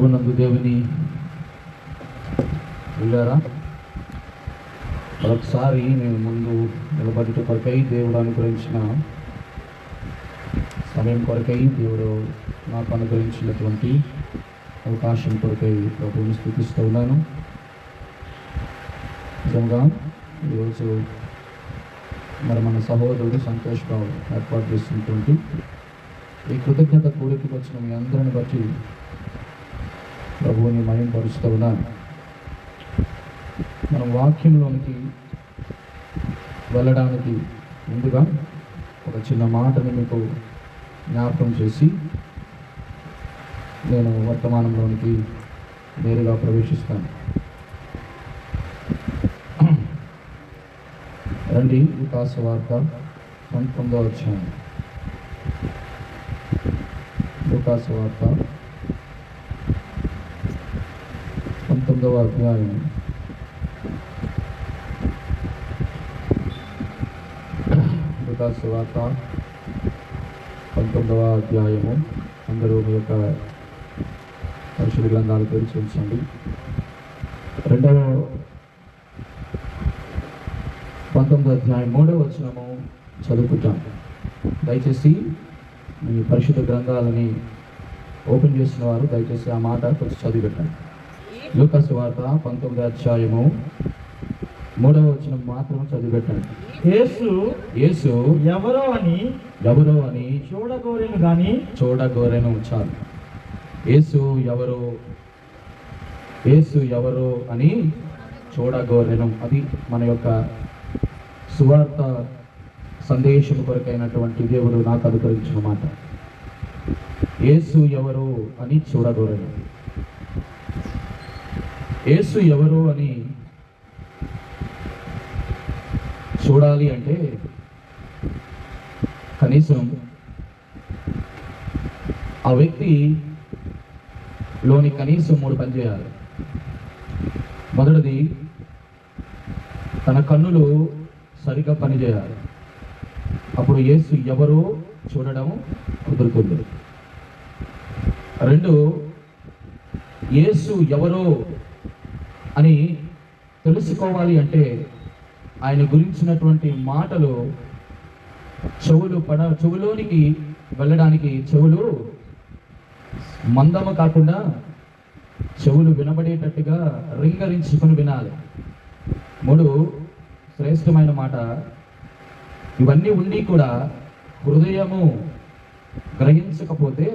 ప్రభునందు దేవుని వెళ్ళారా? మరొకసారి నేను ముందు నిలబడుట కొరకై దేవుడు అనుగ్రహించిన సమయం కొరకై దేవుడు నాకు అనుగ్రహించినటువంటి అవకాశం కొరకై ప్రభువుని స్తుతిస్తూ ఉన్నాను. నిజంగా ఈరోజు మన సహోదరుడు సంతోష్ బాబు ఏర్పాటు చేస్తున్నటువంటి ఈ కృతజ్ఞత కూడికి వచ్చిన మీ అందరిని బట్టి ప్రభువుని మహిమపరుస్తూ ఉన్నాను. మనం వాక్యంలోనికి వెళ్ళడానికి ముందుగా ఒక చిన్న మాటని మీకు జ్ఞాపకం చేసి నేను వర్తమానంలోనికి నేరుగా ప్రవేశిస్తాను. రండి, లూకాసు వార్త 19వ అధ్యాయం. లూకాసు వార్త 19వ అధ్యాయం. లూకాసు వార్త 19వ అధ్యాయము. అందరూ మీ యొక్క పరిశుద్ధ గ్రంథాలు తెరిచి ఉంచండి. 19వ అధ్యాయం 3వ వచనము చదువుకుంటాం. దయచేసి మీ పరిశుద్ధ గ్రంథాలని ఓపెన్ చేసిన వారు దయచేసి ఆ మాట కొంచెం చదివి పెట్టండి. లూకాసు వార్త 19వ అధ్యాయము 3వ వచనం మాత్రం చదివి పెట్టండి. యేసు ఎవరో అని చూడగోరెను చాలు. యేసు ఎవరో అని చూడగోరెను. అది మన యొక్క సువార్త సందేశం కొరకైనటువంటి దేవుడు నాకు అనుగ్రహించిన మాట. యేసు ఎవరో అని చూడగోరెను. యేసు ఎవరో అని చూడాలి అంటే కనీసం ఆ వ్యక్తి లోని కనీసం 3 పని చేయాలి. మొదటిది, తన కన్నులు సరిగ్గా పనిచేయాలి. అప్పుడు యేసు ఎవరో చూడడం కుదురుతుంది. 2, యేసు ఎవరో అని తెలుసుకోవాలి అంటే ఆయన గురించినటువంటి మాటలు చెవులోనికి వెళ్ళడానికి చెవులు మందము కాకుండా చెవులు వినబడేటట్టుగా రింగరించుకొని వినాలి. 3, శ్రేష్టమైన మాట, ఇవన్నీ ఉండి కూడా హృదయము గ్రహించకపోతే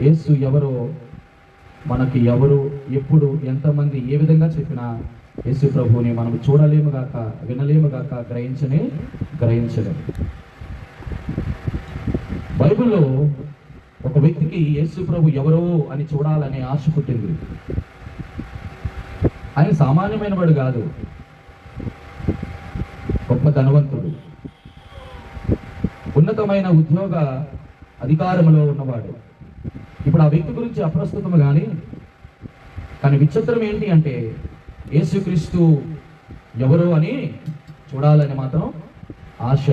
యేసు ఎవరో మనకి ఎవరు ఎప్పుడు ఎంతమంది ఏ విధంగా చెప్పినా యేసు ప్రభువుని మనం చూడలేము గాక, వినలేము గాక, గ్రహించలేము. బైబిల్లో ఒక వ్యక్తికి యేసు ప్రభు ఎవరో అని చూడాలనే ఆశ పుట్టింది. ఆయన సామాన్యమైన వాడు కాదు, గొప్ప ధనవంతుడు, ఉన్నతమైన ఉద్యోగ అధికారంలో ఉన్నవాడు. ఇప్పుడు ఆ వ్యక్తి గురించి అప్రస్తుతం కానీ విచిత్రం ఏంటి అంటే యేసుక్రీస్తు ఎవరో అని చూడాలని మాత్రం ఆశ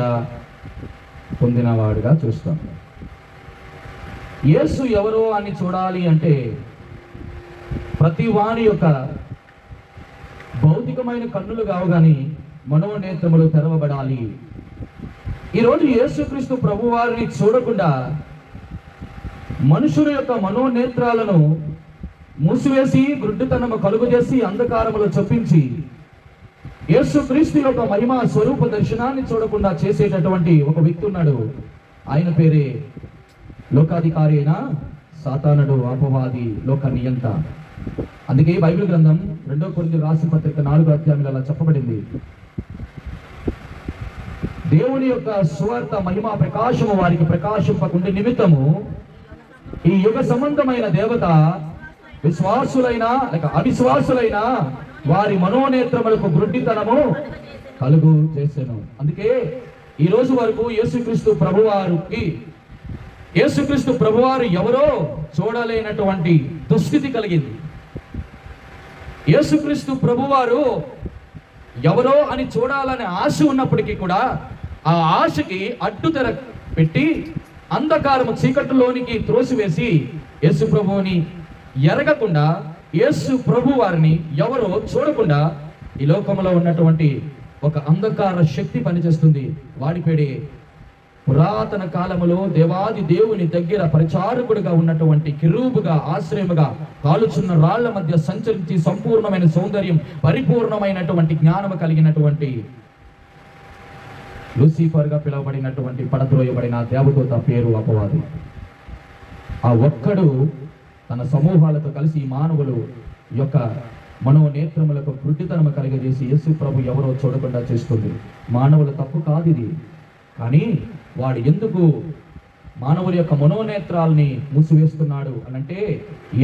పొందినవాడుగా చూస్తాం. యేసు ఎవరో అని చూడాలి అంటే ప్రతి వాని యొక్క భౌతికమైన కన్నులు కావు కానీ మనోనేత్రములు తెరవబడాలి. ఈరోజు యేసుక్రీస్తు ప్రభువారిని చూడకుండా మనుషుల యొక్క మనోనేత్రాలను మూసివేసి గుడ్డితనము కలుగు చేసి అంధకారములో చొప్పించి యేసుక్రీస్తు యొక్క మహిమ స్వరూప దర్శనాన్ని చూడకుండా చేసేటటువంటి ఒక వ్యక్తి ఉన్నాడు. ఆయన పేరే లోకాధికారి అయిన సాతానుడు, అపవాది, లోక నియంత. అందుకే బైబిల్ గ్రంథం 2 కొరింథీయులకు రాసిన పత్రిక 4వ అధ్యాయంలో అలా చెప్పబడింది. దేవుని యొక్క సువార్త మహిమ ప్రకాశము వారికి ప్రకాశింపకుండే నిమిత్తము ఈ యుగ సంబంధమైన దేవత విశ్వాసులైన లేక అవిశ్వాసులైన వారి మనోనేత్రములకు గుడ్డితనము కలుగు చేసెను. అందుకే ఈ రోజు వరకు యేసుక్రీస్తు ప్రభువారు ఎవరో చూడలేనటువంటి దుస్థితి కలిగింది. యేసుక్రీస్తు ప్రభువారు ఎవరో అని చూడాలనే ఆశ ఉన్నప్పటికీ కూడా ఆ ఆశకి అడ్డుతెర పెట్టి అంధకారము చీకటిలోనికి త్రోసివేసి యేసు ప్రభువుని ఎరగకుండా యేసు ప్రభు వారిని ఎవరో చూడకుండా ఈ లోకంలో ఉన్నటువంటి ఒక అంధకార శక్తి పనిచేస్తుంది. వాడి పేడే పురాతన కాలములో దేవాది దేవుని దగ్గర పరిచారకుడిగా ఉన్నటువంటి కిరూబుగా, ఆశ్రయముగా, కాలుచున్న రాళ్ల మధ్య సంచరించి సంపూర్ణమైన సౌందర్యం, పరిపూర్ణమైనటువంటి జ్ఞానము కలిగినటువంటి లూసిఫర్ గా పిలువబడినటువంటి పడద్రోయబడిన దేవదూత పేరు అపవాది. ఆ ఒక్కడు తన సమూహాలతో కలిసి మానవులు యొక్క మనోనేత్రములకు గుడ్డితనము కలిగజేసి యేసు ప్రభు ఎవరో చూడకుండా చేస్తుంది. మానవుల తప్పు కాదు ఇది, కానీ వాడు ఎందుకు మానవుల యొక్క మనోనేత్రాల్ని మూసివేస్తున్నాడు అనంటే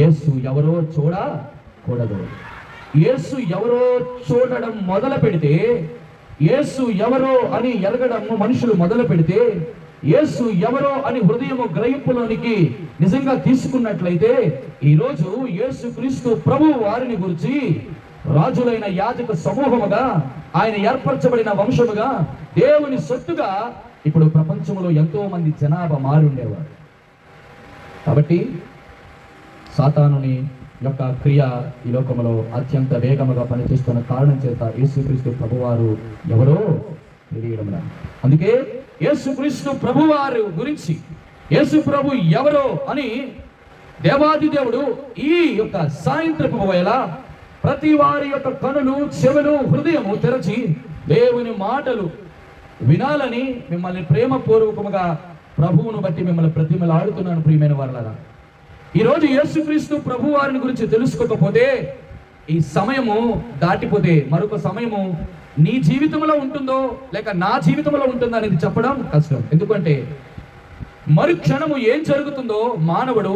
యేసు ఎవరో చూడకూడదు. యేసు ఎవరో చూడడం మొదలు పెడితే, యేసు ఎవరో అని ఎరగడం మనుషులు మొదలు పెడితే, యేసు ఎవరో అని హృదయము గ్రహింపులోనికి నిజంగా తీసుకున్నట్లయితే ఈరోజు యేసు క్రీస్తు ప్రభు వారిని గురించి రాజులైన యాజక సమూహముగా, ఆయన ఏర్పరచబడిన వంశముగా, దేవుని సొత్తుగా ఇప్పుడు ప్రపంచంలో ఎంతో మంది జనాభా మారి ఉండేవారు. కాబట్టి సాతానుని యొక్క క్రియ ఈ లోకంలో అత్యంత వేగముగా పనిచేస్తున్న కారణం చేత యేసుక్రీస్తు ప్రభువారు ఎవరో తెలియడం. అందుకే యేసుక్రీస్తు ప్రభువారు గురించి, యేసు ప్రభు ఎవరో అని దేవాది దేవుడు ఈ యొక్క సాయంత్రపు వేళ ప్రతి వారి యొక్క కనులు, చెవులు, హృదయము తెరచి దేవుని మాటలు వినాలని మిమ్మల్ని ప్రేమపూర్వకముగా ప్రభువును బట్టి మిమ్మల్ని ప్రతిమలాడుతున్నాను. ప్రియమైన వారలారా, ఈరోజు యేసుక్రీస్తు ప్రభు వారిని గురించి తెలుసుకోకపోతే, ఈ సమయము దాటిపోతే మరొక సమయము నీ జీవితంలో ఉంటుందో లేక నా జీవితంలో ఉంటుందో అనేది చెప్పడం కష్టం. ఎందుకంటే మరుక్షణము ఏం జరుగుతుందో మానవుడు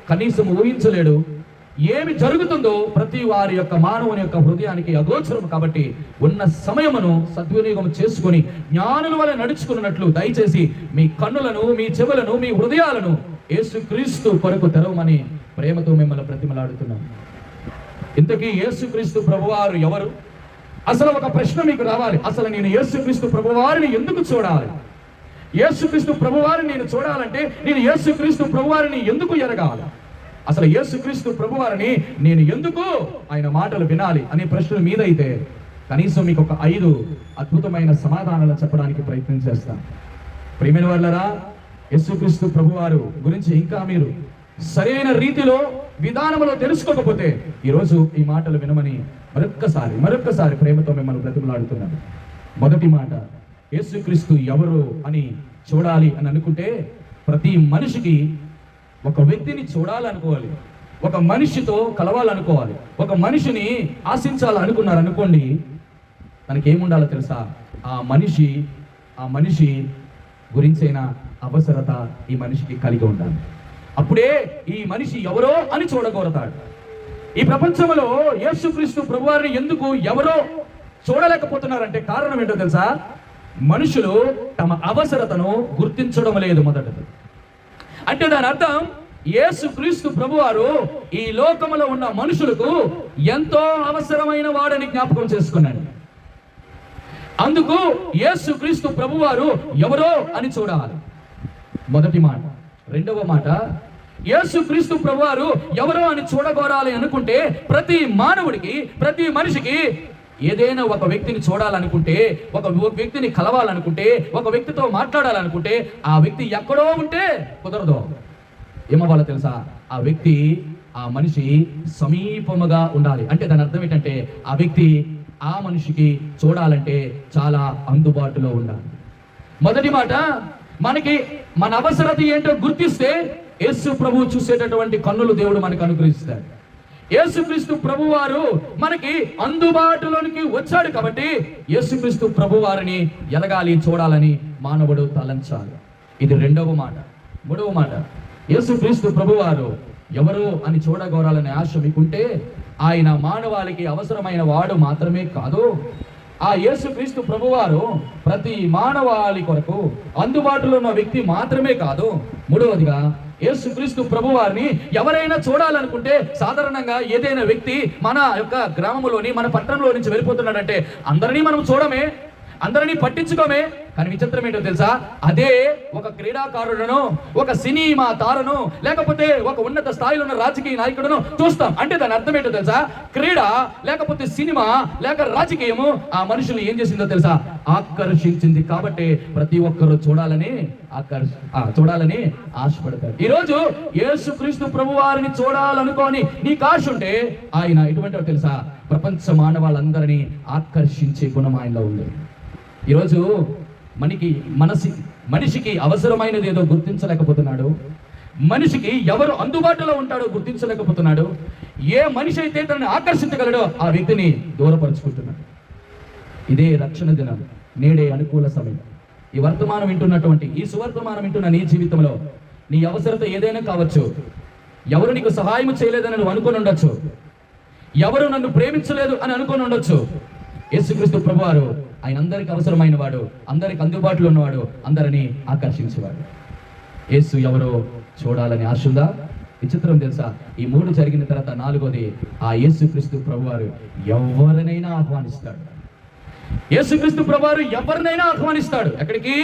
కనీసం ఊహించలేడు. ఏమి జరుగుతుందో ప్రతి వారి యొక్క మానవుని యొక్క హృదయానికి అగోచరం. కాబట్టి ఉన్న సమయమును సద్వినియోగం చేసుకుని జ్ఞానుల వలె నడుచుకున్నట్లు దయచేసి మీ కన్నులను, మీ చెవులను, మీ హృదయాలను యేసుక్రీస్తు కొరకు తెరవమని ప్రేమతో మిమ్మల్ని ప్రతిమలాడుతున్నాం. ఇంతకీ యేసుక్రీస్తు ప్రభువారు ఎవరు? అసలు ఒక ప్రశ్న మీకు రావాలి. అసలు నేను యేసుక్రీస్తు ప్రభువారిని ఎందుకు చూడాలి? యేసుక్రీస్తు ప్రభువారిని నేను చూడాలంటే నేను యేసుక్రీస్తు ప్రభువారిని ఎందుకు ఎరగాలి? అసలు యేసుక్రీస్తు ప్రభువారిని నేను ఎందుకు ఆయన మాటలు వినాలి అనే ప్రశ్నల మీద అయితే కనీసం మీకు ఒక 5 అద్భుతమైన సమాధానాలు చెప్పడానికి ప్రయత్నం చేస్తాను. ప్రియమైన వాళ్ళరా, యేసుక్రీస్తు ప్రభువారు గురించి ఇంకా మీరు సరైన రీతిలో, విధానంలో తెలుసుకోకపోతే ఈరోజు ఈ మాటలు వినమని మరొక్కసారి ప్రేమతో మిమ్మల్ని బ్రతిమలాడుతున్నాను. మొదటి మాట, యేసుక్రీస్తు ఎవరు అని చూడాలి అని అనుకుంటే ప్రతి మనిషికి ఒక వ్యక్తిని చూడాలనుకోవాలి, ఒక మనిషితో కలవాలనుకోవాలి, ఒక మనిషిని ఆశించాలనుకున్నారనుకోండి, మనకేముండాలో తెలుసా? ఆ మనిషి గురించైన అవసరత ఈ మనిషికి కలిగి ఉండాలి. అప్పుడే ఈ మనిషి ఎవరో అని చూడగోరతాడు. ఈ ప్రపంచంలో యేసుక్రీస్తు ప్రభువారిని ఎందుకు ఎవరో చూడలేకపోతున్నారంటే కారణం ఏంటో తెలుసా? మనుషులు తమ అవసరతను గుర్తించడం లేదు మొదటది. అంటే దాని అర్థం యేసుక్రీస్తు ప్రభువారు ఈ లోకములో ఉన్న మనుషులకు ఎంతో అవసరమైన వాడని జ్ఞాపకం చేసుకున్నాడు. అందుకు యేసుక్రీస్తు ప్రభువారు ఎవరో అని చూడాలి, మొదటి మాట. రెండవ మాట, యేసుక్రీస్తు ప్రభువారు ఎవరో అని చూడగోరాలి అనుకుంటే ప్రతి మానవుడికి, ప్రతి మనిషికి ఏదైనా ఒక వ్యక్తిని చూడాలనుకుంటే, ఒక వ్యక్తిని కలవాలనుకుంటే, ఒక వ్యక్తితో మాట్లాడాలనుకుంటే ఆ వ్యక్తి ఎక్కడో ఉంటే కుదరదు. ఏమవ్వాలో తెలుసా? ఆ వ్యక్తి, ఆ మనిషి సమీపముగా ఉండాలి. అంటే దాని అర్థం ఏంటంటే ఆ వ్యక్తి ఆ మనిషికి చూడాలంటే చాలా అందుబాటులో ఉండాలి. మొదటి మాట, మనకి మన అవసరత ఏంటో గుర్తిస్తే యేసు ప్రభు చూసేటటువంటి కన్నులు దేవుడు మనకు అనుగ్రహిస్తాడు. యేసుక్రీస్తు ప్రభువారు మనకి అందుబాటులోనికి వచ్చాడు కాబట్టి యేసుక్రీస్తు ప్రభువారిని ఎరగాలి, చూడాలని మానవుడు తలంచాలి. ఇది రెండవ మాట. మూడవ మాట, యేసుక్రీస్తు ప్రభువారు ఎవరు అని చూడగోరాలనే ఆశ మీకుంటే ఆయన మానవాళికి అవసరమైన వాడు మాత్రమే కాదు, ఆ యేసుక్రీస్తు ప్రభువారు ప్రతి మానవాళి కొరకు అందుబాటులో ఉన్న వ్యక్తి మాత్రమే కాదు. మూడవదిగా, యేసుక్రీస్తు ప్రభువారిని ఎవరైనా చూడాలనుకుంటే సాధారణంగా ఏదైనా వ్యక్తి మన యొక్క గ్రామంలోని, మన పట్టణంలో నుంచి వెళ్ళిపోతున్నాడంటే అందరినీ మనం చూడమే. అందరినీ పట్టించుకోమే. కానీ విచిత్రం ఏంటో తెలుసా, అదే ఒక క్రీడాకారుడను, ఒక సినిమా తారను, లేకపోతే ఒక ఉన్నత స్థాయిలో ఉన్న రాజకీయ నాయకుడును చూస్తాం. అంటే దాని అర్థం ఏంటో తెలుసా, క్రీడ లేకపోతే సినిమా లేక రాజకీయము ఆ మనుషులు ఏం చేసిందో తెలుసా, ఆకర్షించింది. కాబట్టి ప్రతి ఒక్కరు చూడాలని ఆశపడతారు. ఈ రోజు యేసుక్రీస్తు ప్రభువారిని చూడాలనుకోని నీకు ఆశ ఉంటే ఆయన ఎటువంటివో తెలుసా, ప్రపంచ మానవాళ్ళందరినీ ఆకర్షించే గుణం ఆయనలో ఉంది. ఈరోజు మనిషికి అవసరమైనది ఏదో గుర్తించలేకపోతున్నాడు. మనిషికి ఎవరు అందుబాటులో ఉంటాడో గుర్తించలేకపోతున్నాడు. ఏ మనిషి అయితే తనని ఆకర్షించగలడో ఆ వ్యక్తిని దూరపరుచుకుంటున్నాడు. ఇదే రక్షణ దినం, నేడే అనుకూల సమయం. ఈ వర్తమానం వింటున్నటువంటి, ఈ సువర్తమానం వింటున్న నీ జీవితంలో నీ అవసరత ఏదైనా కావచ్చు. ఎవరు నీకు సహాయం చేయలేదని నువ్వు అనుకుని ఉండొచ్చు, ఎవరు నన్ను ప్రేమించలేదు అని అనుకుని ఉండొచ్చు. యేసుక్రీస్తు ప్రభువారు ఆయన అందరికి అవసరమైన వాడు, అందరికి అందుబాటులో ఉన్నవాడు, అందరినీ ఆకర్షించేవాడు. యేసు ఎవరో చూడాలని ఆశ ఉందా? విచిత్రం తెలుసా, ఈ 3 జరిగిన తర్వాత 4వది, ఆ యేసుక్రీస్తు ప్రభువారు ఎవరినైనా ఆహ్వానిస్తాడు. యేసుక్రీస్తు ప్రభువారు ఎవరినైనా ఆహ్వానిస్తాడు. ఎక్కడికి?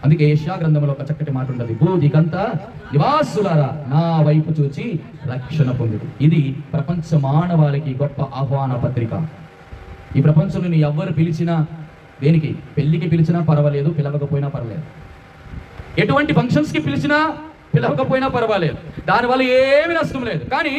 అందుకే యెషయా గ్రంథంలో ఒక చక్కటి మాట ఉంటుంది, భూదిగంత నివాసులారా నా వైపు చూచి రక్షణ పొందుడు. ఇది ప్రపంచ మానవాళికి గొప్ప ఆహ్వాన పత్రిక. ఈ ప్రపంచంలో నీ ఎవరు పిలిచినా, దేనికి పెళ్లికి పిలిచినా పర్వాలేదు, పిలవకపోయినా పర్వాలేదు, ఎటువంటి ఫంక్షన్స్కి పిలవకపోయినా పర్వాలేదు, దానివల్ల ఏమి నష్టం లేదు. కానీ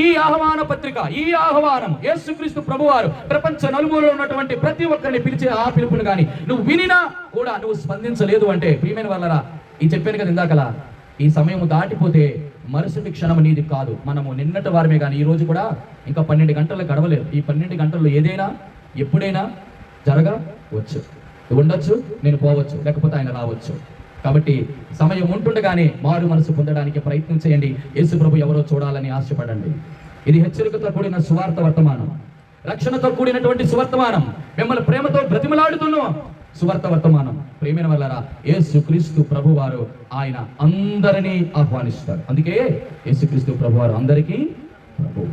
ఈ ఆహ్వాన పత్రిక, ఈ ఆహ్వానం యేసుక్రీస్తు ప్రభువారు ప్రపంచ నలుమూలలో ఉన్నటువంటి ప్రతి ఒక్కరిని పిలిచే ఆ పిలుపును కానీ నువ్వు వినినా కూడా నువ్వు స్పందించలేదు అంటే, ప్రియమైన వాళ్ళరా, ఈ చెప్పాను కదా ఇందాకలా, ఈ సమయం దాటిపోతే మరుసటి క్షణం నీది కాదు. మనము నిన్నటి వారమే కానీ ఈ రోజు కూడా ఇంకా 12 గంటలు గడవలేదు. ఈ 12 గంటల్లో ఏదైనా ఎప్పుడైనా జరగవచ్చు, ఉండొచ్చు, నేను పోవచ్చు, లేకపోతే ఆయన రావచ్చు. కాబట్టి సమయం ఉంటుండగానే మారు మనసు పొందడానికి ప్రయత్నం చేయండి. యేసు ప్రభు ఎవరో చూడాలని ఆశపడండి. ఇది హెచ్చరికతో కూడిన సువార్త వర్తమానం, రక్షణతో కూడినటువంటి సువర్తమానం, మిమ్మల్ని ప్రేమతో బ్రతిమలాడుతున్న సువార్త వర్తమానం. ప్రేమైన వాళ్ళరా, యేసుక్రీస్తు ప్రభువారు ఆయన అందరినీ ఆహ్వానిస్తారు. అందుకే యేసుక్రీస్తు ప్రభువారు అందరికీ ప్రభు.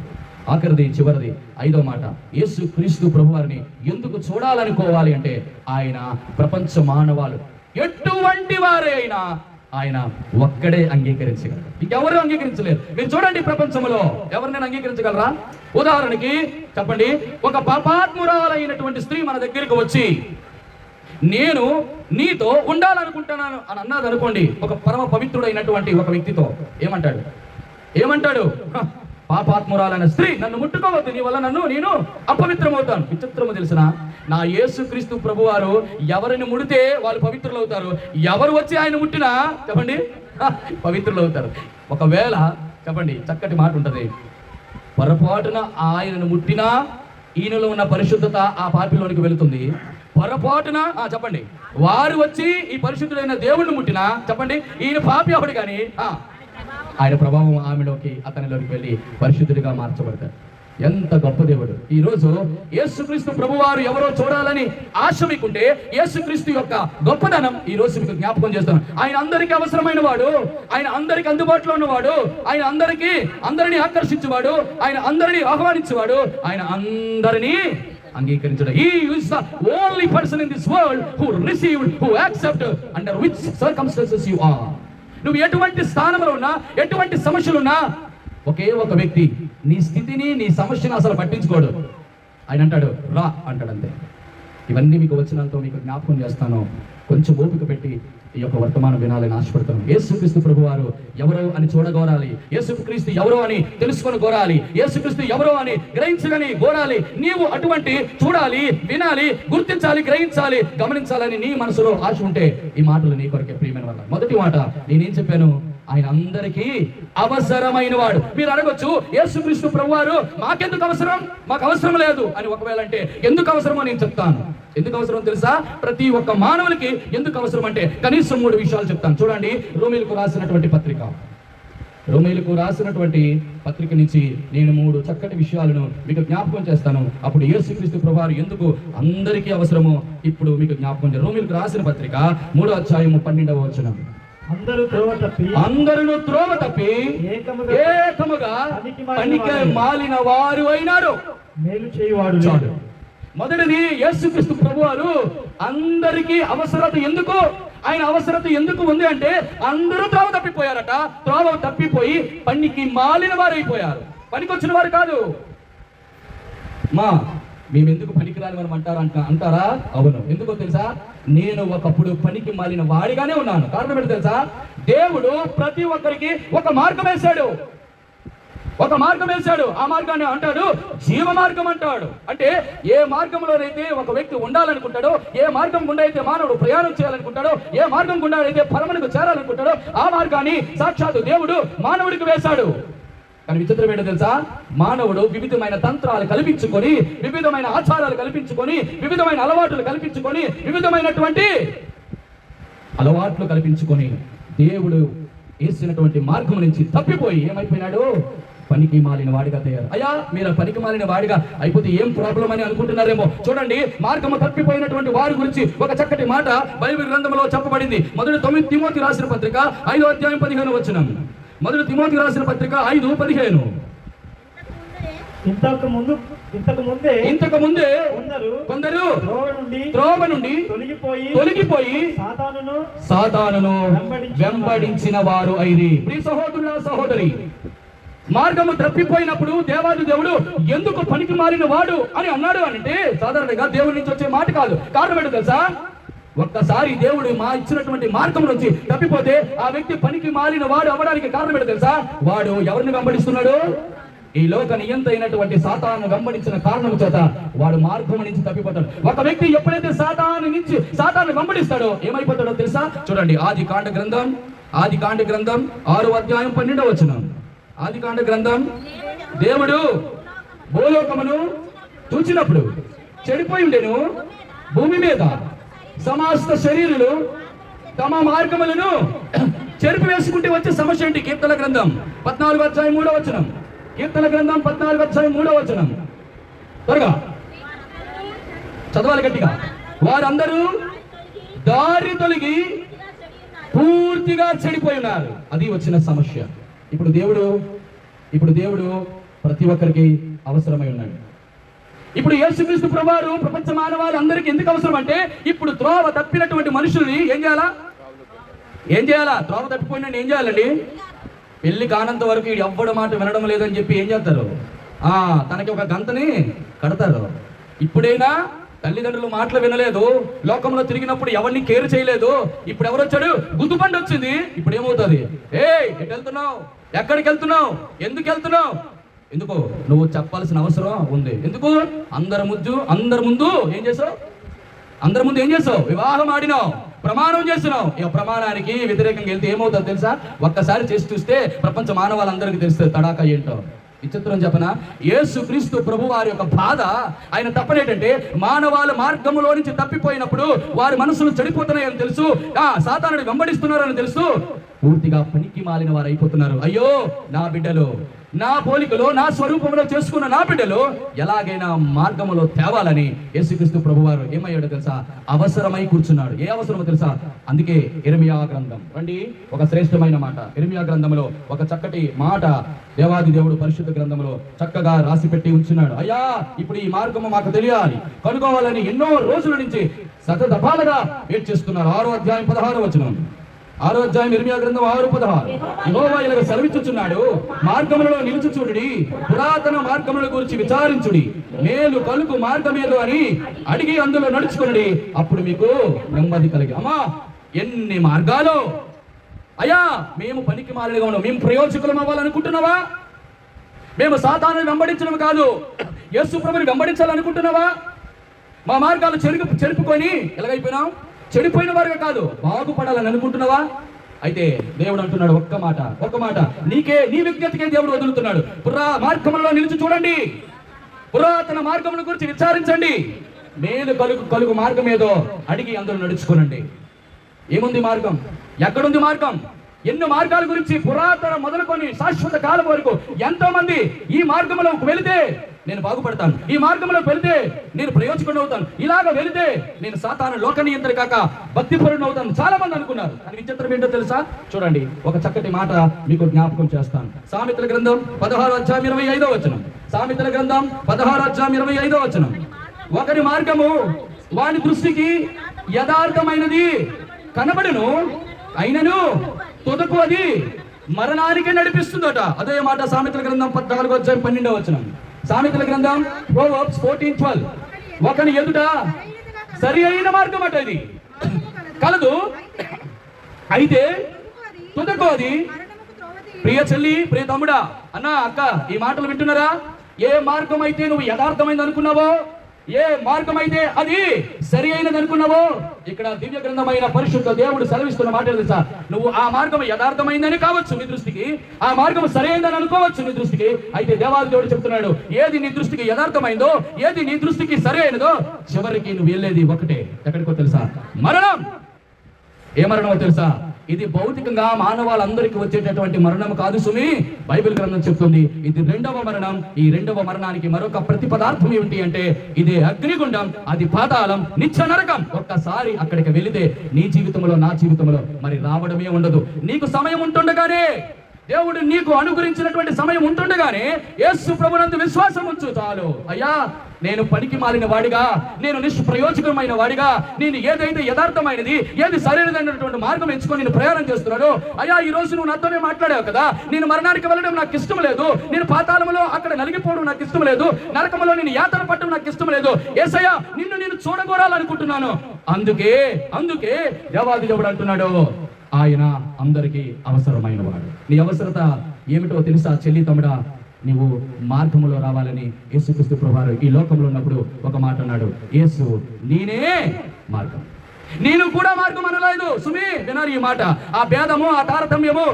ఆఖరిది, చివరిది, 5వ మాట, యేసుక్రీస్తు ప్రభువారిని ఎందుకు చూడాలనుకోవాలి అంటే, ఆయన ప్రపంచ మానవాళి ఎటువంటి వారే అయినా ఆయన ఒక్కడే అంగీకరించగలరు, ఇంకెవరు అంగీకరించలేరు. మీరు చూడండి, ప్రపంచంలో ఎవరినైనా అంగీకరించగలరా? ఉదాహరణకి చెప్పండి, ఒక పాపాత్మురాలైనటువంటి స్త్రీ మన దగ్గరికి వచ్చి నేను నీతో ఉండాలనుకుంటున్నాను అని అన్నది అనుకోండి, ఒక పరమ పవిత్రుడైనటువంటి ఒక వ్యక్తితో ఏమంటాడు? పాపాత్మురాలైన స్త్రీ, నన్ను ముట్టుకోవద్దు, నీ వల్ల నేను అపవిత్రమవుతాను. విచిత్రము తెలిసిన, నా యేసుక్రీస్తు ప్రభువారు ఎవరిని ముడితే వాళ్ళు పవిత్రులు అవుతారు, ఎవరు వచ్చి ఆయన ముట్టినా చెప్పండి పవిత్రులు అవుతారు. ఒకవేళ చెప్పండి, చక్కటి మాట ఉంటుంది, పొరపాటున ఆయనను ముట్టినా ఈయనలో ఉన్న పరిశుద్ధత ఆ పాపిలోనికి వెళుతుంది. పొరపాటున చెప్పండి, వారు వచ్చి ఈ పరిశుద్ధుడైన దేవుణ్ణి ముట్టినా చెప్పండి, ఈయన పాపి అవ్వడు, కానీ ఆయన ప్రభావం అతనిలోకి వెళ్ళి పరిశుద్ధుడిగా మార్చబడతాడు. ఎంత గొప్ప దేవుడు! ఈ రోజు యేసుక్రీస్తు ప్రభువారు ఎవరో చూడాలని ఆశ మీకుంటే, యేసుక్రీస్తు యొక్క గొప్పదనం ఈ రోజు మీకు జ్ఞాపకం చేస్తాను. ఆయన అందరికీ అవసరమైన వాడు, ఆయన అందరికి అందుబాటులో ఉన్నవాడు, ఆయన అందరినీ ఆకర్షించేవాడు, ఆయన అందరినీ ఆహ్వానించేవాడు, ఆయన అందరినీ అంగీకరించడం. He is the only person in this world who received, who accepted under which circumstances you are. నువ్వు ఎటువంటి స్థానంలో ఉన్నా, ఎటువంటి సమస్యలున్నా, ఒకే ఒక వ్యక్తి నీ స్థితిని, నీ సమస్యను అసలు పట్టించుకోడు. ఆయన అంటాడు, రా అంటాడు, అంతే. ఇవన్నీ మీకు వచ్చినంత మీకు జ్ఞాపకం చేస్తాను. కొంచెం ఓపిక పెట్టి ఈ యొక్క వర్తమానం వినాలని ఆశపడతాను. యేసుక్రీస్తు ప్రభువారు ఎవరో అని చూడగోరాలి, యేసుక్రీస్తు ఎవరో అని తెలుసుకొని కోరాలి, యేసుక్రీస్తు ఎవరో అని గ్రహించగని కోరాలి. నీవు అటువంటి చూడాలి, వినాలి, గుర్తించాలి, గ్రహించాలి, గమనించాలని నీ మనసులో ఆశ ఉంటే ఈ మాటలు నీ కొరకే. ప్రియమైన వాళ్ళ, మొదటి మాట నేనేం చెప్పాను? ఆయన అందరికీ అవసరమైన వాడు. మీరు అడగొచ్చు, యేసుక్రీస్తు ప్రభువారు మాకెందుకు అవసరం, మాకు అవసరం లేదు అని ఒకవేళ అంటే, ఎందుకు అవసరమో నేను చెప్తాను. ఎందుకు అవసరం తెలుసా? ప్రతి ఒక్క మానవునికి ఎందుకు అవసరం అంటే కనీసం 3 విషయాలు చెప్తాను. చూడండి, రోమీయులకు రాసినటువంటి పత్రిక నుంచి నేను 3 చక్కటి విషయాలను మీకు జ్ఞాపకం చేస్తాను. అప్పుడు యేసుక్రీస్తు ప్రభువారు ఎందుకు అందరికీ అవసరమో ఇప్పుడు మీకు జ్ఞాపకం చేస్తాను. రోమీయులకు రాసిన పత్రిక 3వ అధ్యాయము 12వ వచనం. అందరూ త్రోవ తప్పి ఏకముగా పనికి మాలిన వారు అయినారు. మేలు చేయువాడు చాలు. మొదటిది యేసుక్రీస్తు ప్రభువారు అందరికీ అవసరత ఎందుకు, ఆయన అవసరత ఎందుకు ఉంది అంటే అందరూ త్రోవ తప్పిపోయారట. త్రోవ తప్పిపోయి పనికి మాలిన వారు అయిపోయారు, పనికొచ్చిన వారు కాదు. మేము ఎందుకు పనికిరాని మనం అంటారా? అవును. ఎందుకో తెలుసా? నేను ఒకప్పుడు పనికి మాలిన వాడిగానే ఉన్నాను. కారణం ఏంటో తెలుసా? దేవుడు ప్రతి ఒక్కరికి ఒక మార్గం వేశాడు. ఆ మార్గాన్ని అంటాడు జీవ మార్గం అంటాడు. అంటే ఏ మార్గంలోనైతే ఒక వ్యక్తి ఉండాలనుకుంటాడో, ఏ మార్గం గుండా అయితే మానవుడు ప్రయాణం చేయాలనుకుంటాడో, ఏ మార్గం గుండా అయితే పరమనికి చేరాలనుకుంటాడో, ఆ మార్గాన్ని సాక్షాత్తు దేవుడు మానవుడికి వేశాడు. కానీ విచిత్రం ఏంటో తెలుసా? మానవుడు వివిధమైన తంత్రాలు కల్పించుకొని, వివిధమైన ఆచారాలు కల్పించుకొని, వివిధమైన అలవాట్లు కల్పించుకొని, వివిధమైనటువంటి అలవాట్లు కల్పించుకొని దేవుడు వేసినటువంటి మార్గం నుంచి తప్పిపోయి ఏమైపోయినాడు? పనికి మాలిన వాడిగా తయారు. అయ్యా, మీరు పనికి మాలిన వాడిగా అయిపోతే ఏం ప్రాబ్లం అని అనుకుంటున్నారేమో. చూడండి, మార్గము తప్పిపోయినటువంటి వారి గురించి ఒక చక్కటి మాట బైబిల్ గ్రంథంలో చెప్పబడింది. మొదటి తిమోతి రాసిన పత్రిక 5వ అధ్యాయం 15వ వచనం. మొదటి తిమోతి రాసిన పత్రిక 5:15. ఇంతకు ముందే కొందరు త్రోవ నుండి తొలగిపోయి సాతానును వెంబడించిన వారు అయిరి. ప్రియ సహోదరుల సహోదరి, మార్గము తప్పిపోయినప్పుడు దేవాది దేవుడు ఎందుకు పనికి మారిన వాడు అని అన్నాడు అంటే సాధారణంగా దేవుడి నుంచి వచ్చే మాట కాదు. కారణం ఏంటో తెలుసా? ఒక్కసారి దేవుడు ఇచ్చినటువంటి మార్గం నుంచి తప్పిపోతే ఆ వ్యక్తి పనికి మారిన వాడు అవ్వడానికి కారణం ఏంటో తెలుసా? వాడు ఎవరిని వెంబడిస్తున్నాడు? ఈ లోక నియంత అయినటువంటి సాతాను వెంబడించిన కారణం చేత వాడు మార్గం నుంచి తప్పిపోతాడు. ఒక వ్యక్తి ఎప్పుడైతే సాతాను వెంబడిస్తాడో ఏమైపోతాడో తెలుసా? చూడండి, ఆది కాండ గ్రంథం 6వ అధ్యాయం 12వ వచనం. ఆది కాండ గ్రంథం. దేవుడు భూలోకమును చూచినప్పుడు చెడిపోయి ఉండెను, భూమి మీద సమస్త శరీరులు తమ మార్గములను చెరిపి వేసుకుంటే వచ్చే సమస్య ఏంటి? కీర్తన గ్రంథం 14వ అధ్యాయం 3వ వచనం. కీర్తన గ్రంథం 14వ అధ్యాయం 3వ వచనం. త్వరగా చదవాలి గట్టిగా. వారందరూ దారి తొలగి పూర్తిగా చెడిపోయి ఉన్నారు. అది వచ్చిన సమస్య. ఇప్పుడు దేవుడు ప్రతి ఒక్కరికి అవసరమై ఉన్నాడు. ఇప్పుడు యేసుక్రీస్తు ప్రభువారు ప్రపంచ మానవాళి అందరికీ ఎందుకు అవసరం అంటే, ఇప్పుడు త్రోవ తప్పినటువంటి మనుషుల్ని ఏం చేయాలా? త్రోవ తప్పిపోయిన ఏం చేయాలండి? పెళ్లి కానంత వరకు ఎవ్వడం మాట వినడం లేదని చెప్పి ఏం చేస్తారు? తనకి ఒక గంతని కడతారు. ఇప్పుడైనా తల్లిదండ్రులు మాటలు వినలేదు, లోకంలో తిరిగినప్పుడు ఎవరిని కేర్ చేయలేదు. ఇప్పుడు ఎవరు వచ్చాడు? గుద్దుబండి వచ్చింది. ఇప్పుడు ఏమవుతుంది? ఎటు వెళ్తున్నావు? ఎక్కడికి వెళ్తున్నావు? ఎందుకు వెళ్తున్నావు? ఎందుకు నువ్వు చెప్పాల్సిన అవసరం ఉంది. ఎందుకు? అందరి ముందు ఏం చేసావు? వివాహం ఆడినావు, ప్రమాణం చేస్తున్నావు. ఇక ప్రమాణానికి వ్యతిరేకంగా వెళ్తే ఏమవుతుందో తెలుసా? ఒక్కసారి చేసి చూస్తే ప్రపంచ మానవాళ్ళందరికీ తెలుస్తుంది తడాక ఏంటో. విచిత్రం చెప్పనా? యేసుక్రీస్తు ప్రభు వారి యొక్క బాధ, ఆయన తప్పనేటంటే మానవాళి మార్గంలో నుంచి తప్పిపోయినప్పుడు వారి మనసులు చెడిపోతున్నాయని తెలుసు, సాతానుడు వెంబడిస్తున్నారని తెలుసు, పూర్తిగా పనికి మాలిన వారు అయిపోతున్నారు. అయ్యో, నా బిడ్డలు నా పోలికలో నా స్వరూపంలో చేసుకున్న నా బిడ్డలు ఎలాగైనా మార్గములో తేవాలని యేసుక్రీస్తు ప్రభువారు ఏమయ్యాడో తెలుసా? అవసరమై కూర్చున్నాడు. ఏ అవసరమో తెలుసా? అందుకే ఇర్మియా గ్రంథం రండి, ఒక శ్రేష్టమైన మాట. ఇర్మియా గ్రంథంలో ఒక చక్కటి మాట దేవాది దేవుడు పరిశుద్ధ గ్రంథంలో చక్కగా రాసి పెట్టి ఉంచున్నాడు. అయ్యా, ఇప్పుడు ఈ మార్గము మాకు తెలియాలి, కనుగోవాలని ఎన్నో రోజుల నుంచి సతదఫాలుగా వెయిట్ చేస్తున్నారు. 6వ అధ్యాయం 16వ వచనం. 6వ అధ్యాయం ఇర్మియా గ్రంథం 6:16. యెహోవా ఇలాగ సెలవిచ్చుచున్నాడు, మార్గములలో నిలుచు చూడుడి, పురాతన మార్గముల గురించి విచారించుడి, మేలు కలుగు మార్గమేదో అని అడిగి అందులో నడుచుకుని, అప్పుడు మీకు నెమ్మది కలిగి. అమ్మా, ఎన్ని మార్గాలు! అయ్యా, మేము పనికి మాలినగా ఉన్నాం. మేము ప్రయోజకులం అవ్వాలనుకుంటున్నావా? మేము సాతానుని వెంబడించడం కాదు, యేసు ప్రభువుని వెంబడించాలనుకుంటున్నావా? మా మార్గాలు చెరుపుకొని ఎలాగైపోయినాం? చెడిపోయిన వారుగా కాదు, బాగుపడాలని అనుకుంటున్నావా? అయితే దేవుడు అంటున్నాడు ఒక్క మాట, నీ విజ్ఞతకే దేవుడు వదులుతున్నాడు. మార్గంలో నిలిచి చూడండి, పురాతన మార్గముల గురించి విచారించండి, మేలు కలుగు మార్గం ఏదో అడిగి అందులో నడుచుకోనండి. ఏముంది మార్గం? ఎక్కడుంది మార్గం? ఎన్నో మార్గాల గురించి పురాతన మొదలుకొని శాశ్వత కాలం వరకు ఎంతో మంది ఈ మార్గంలోకి వెళితే నేను బాగుపడతాను, ఈ మార్గంలో వెళితే నేను ప్రయోజకుడు అవుతాను, ఇలాగ వెళితే నేను సాతాను లోక నియంత్రణ కాక భక్తిపరుడు అవుతాను చాలా మంది అనుకున్నారు. కానీ విచిత్రం ఏంటో తెలుసా? చూడండి, ఒక చక్కటి మాట మీకు జ్ఞాపకం చేస్తాను. సామెతల గ్రంథం 16వ అధ్యాయం 25వ వచనం. సామెతల గ్రంథం 16వ అధ్యాయం 25వ వచనం. ఒకరి మార్గము వాని దృష్టికి యథార్థమైనది కనబడును, అయినను తుదకు అది మరణానికి నడిపిస్తుందట. అదే మాట సామెతల గ్రంథం 14:12. సామెతల గ్రంథం Proverbs 14:12. ఒకని ఎదుట సరి అయిన మార్గం అట ఇది కలదు, అయితే తుదకు అది. ప్రియ చెల్లి, ప్రియ తమ్ముడా, అన్న, అక్క, ఈ మాటలు వింటున్నారా? ఏ మార్గం అయితే నువ్వు యథార్థమైంది అనుకున్నావో, ఏ మార్గం అయితే అది సరి అయినది అనుకున్నావో, ఇక్కడ దివ్య గ్రంథమైన పరిశుద్ధ దేవుడు సెలవిస్తున్న మాట తెలుసా? నువ్వు ఆ మార్గం యథార్థమైందని కావచ్చు నీ దృష్టికి, ఆ మార్గం సరి అయిందని అనుకోవచ్చు నీ దృష్టికి. అయితే దేవాది దేవుడు చెప్తున్నాడు, ఏది నీ దృష్టికి యథార్థమైందో, ఏది నీ దృష్టికి సరి అయినదో, చివరికి నువ్వు వెళ్ళేది ఒకటే. ఎక్కడికో తెలుసా? మరణం. ఏ మరణమో తెలుసా? ఇది భౌతికంగా మానవాళ్ళందరికీ వచ్చేటటువంటి మరణం కాదు సుమి. బైబిల్ గ్రంథం చెప్తుంది ఇది రెండవ మరణం. ఈ రెండవ మరణానికి మరొక ప్రతిపదార్థం ఏమిటి అంటే ఇదే అగ్నిగుండం, అది పాతాళం, నిత్య నరకం. ఒక్కసారి అక్కడికి వెళితే నీ జీవితంలో, నా జీవితంలో మరి రావడమే ఉండదు. నీకు సమయం ఉంటుండగానే, దేవుడు నీకు అనుగ్రహించినటువంటి సమయం ఉంటుండగానే యేసు ప్రభునందు విశ్వాసం ఉంచు చాలు. అయ్యా, నేను పనికి మాలిన వాడిగా, నేను నిష్ప్రయోజకమైన వాడిగా, నేను ఏదైతే యథార్థమైనది, ఏది సరైనదైనటువంటి మార్గం ఎంచుకొని నేను ప్రయాణం చేస్తున్నాను. అయ్యా, ఈ రోజు నువ్వు నాతోనే మాట్లాడావు కదా, నేను మరణానికి వెళ్ళడం నాకు ఇష్టం లేదు, నేను పాతాళంలో అక్కడ నలిగిపోవడం నాకు ఇష్టం లేదు, నరకంలో నేను యాతన పట్టడం నాకు ఇష్టం లేదు. యేసయ్యా, నిన్ను నేను చూడగోరాలనుకుంటున్నాను. అందుకే దేవాది దేవుడు అంటున్నాడు, ఆయన అందరికీ అవసరమైన వాడు. నీ అవసరత ఏమిటో తెలుసా చెల్లి, తమ్ముడా? నీవు మార్గములో రావాలని యేసుక్రీస్తు ప్రభువారు ఈ లోకంలో ఉన్నప్పుడు ఒక మాట అన్నాడు, యేసు నేనే మార్గం, నేను కూడా మార్గం అనలేదు. సుమి, వినారు ఈ మాట. ఆ భేదము, ఆ తారతమ్యము,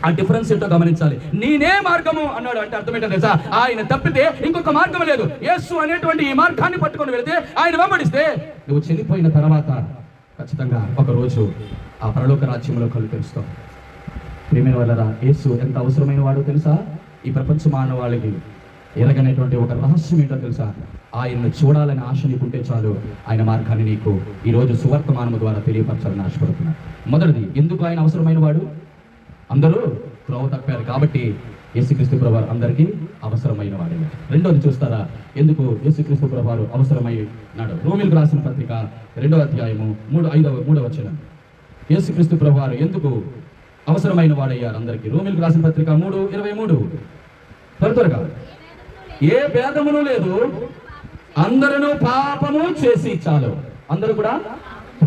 ఆ డిఫరెన్స్ ఏంటో గమనించాలి. నేనే మార్గము అన్నాడు అంటే అర్థం ఏంటో తెలుసా? ఆయన తప్పితే ఇంకొక మార్గం లేదు. యేసు అనేటువంటి ఈ మార్గాన్ని పట్టుకొని వెళితే, ఆయన వెంబడిస్తే, నువ్వు చనిపోయిన తర్వాత ఖచ్చితంగా ఒకరోజు ఆ పరలోక రాజ్యంలో కళ్ళు తెరుస్తావు. ప్రియమైన వాళ్ళరా, యేసు ఎంత అవసరమైన వాడో తెలుసా? ఈ ప్రపంచ మానవాళికి ఎరగనేటువంటి ఒక రహస్యం ఏంటో తెలుసా? ఆయన్ను చూడాలని ఆశ నీకుంటే చాలు, ఆయన మార్గాన్ని నీకు ఈరోజు సువర్తమానము ద్వారా తెలియపరచాలని ఆశపడుతున్నాను. మొదటిది, ఎందుకు ఆయన అవసరమైన వాడు? అందరూ త్రోవ తప్పారు కాబట్టి యేసుక్రీస్తు ప్రభువారు అందరికీ అవసరమైన వాడే. రెండోది చూస్తారా, ఎందుకు యేసుక్రీస్తు ప్రభువారు అవసరమైనాడు? రోమీయులకు రాసిన పత్రిక 2వ అధ్యాయము 3వ వచనం. యేసుక్రీస్తు ప్రభువారు ఎందుకు అవసరమైన వాడయ్యారు అందరికీ? రోమీయులకు రాసిన పత్రిక 3:23. త్వరగా, ఏ భేదమును లేదు, అందరూ పాపము చేసి చాలు. అందరూ కూడా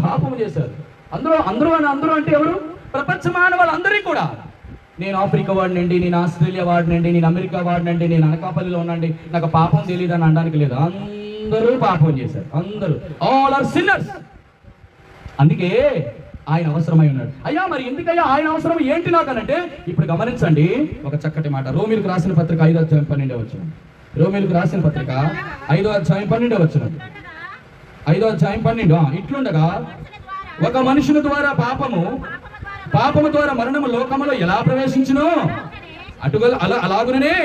పాపము చేశారు. అందరూ అంటే ఎవరు? ప్రపంచ మానవాళ్ళందరికీ కూడా. నేను ఆఫ్రికా వాడినండి, నేను ఆస్ట్రేలియా వాడినండి, నేను అమెరికా వాడినండి, నేను అనకాపల్లిలో ఉన్నాండి, నాకు పాపం తెలియదు అని అనడానికి లేదు. అందరూ పాపం చేశారు. అందరూ, ఆల్ ఆర్ సిన్నర్స్. అందుకే ఆయన అవసరమై ఉన్నాడు. అయ్యా, మరి ఎందుకయ్యా ఆయన అవసరం ఏంటి నాకనంటే, ఇప్పుడు గమనించండి ఒక చక్కటి మాట. రోమీయులకు రాసిన పత్రిక 5వ అధ్యాయం 12వ వచనం. రోమీయులకు రాసిన పత్రిక 5వ అధ్యాయం 12వ వచనం. 5వ అధ్యాయం 12. ఇట్లుండగా ఒక మనుషుని ద్వారా పాపము ద్వారా మరణము లోకములో ఎలా ప్రవేశించును, అలాగునే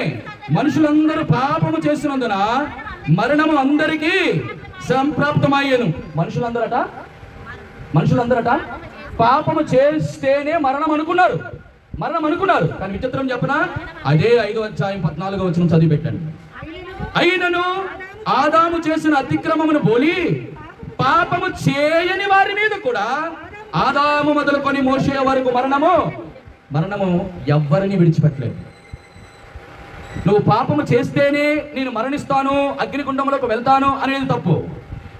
మనుషులందరూ పాపము చేసినందున మరణము అందరికీ సంప్రాప్తమయ్యేను. మనుషులందరట పాపము చేస్తేనే మరణం అనుకున్నారు. కానీ విచిత్రం చెప్పనా? అదే 5వ అధ్యాయం 14వ వచనం చదివి పెట్టండి. అయినను ఆదాము చేసిన అతిక్రమమును పోలి పాపము చేయని వారి మీద కూడా ఆదాము మొదలుకొని మోషే వరకు మరణము ఎవ్వరిని విడిచిపెట్టలేదు. నువ్వు పాపము చేస్తేనే నేను మరణిస్తాను, అగ్నిగుండంలోకి వెళ్తాను అనేది తప్పు.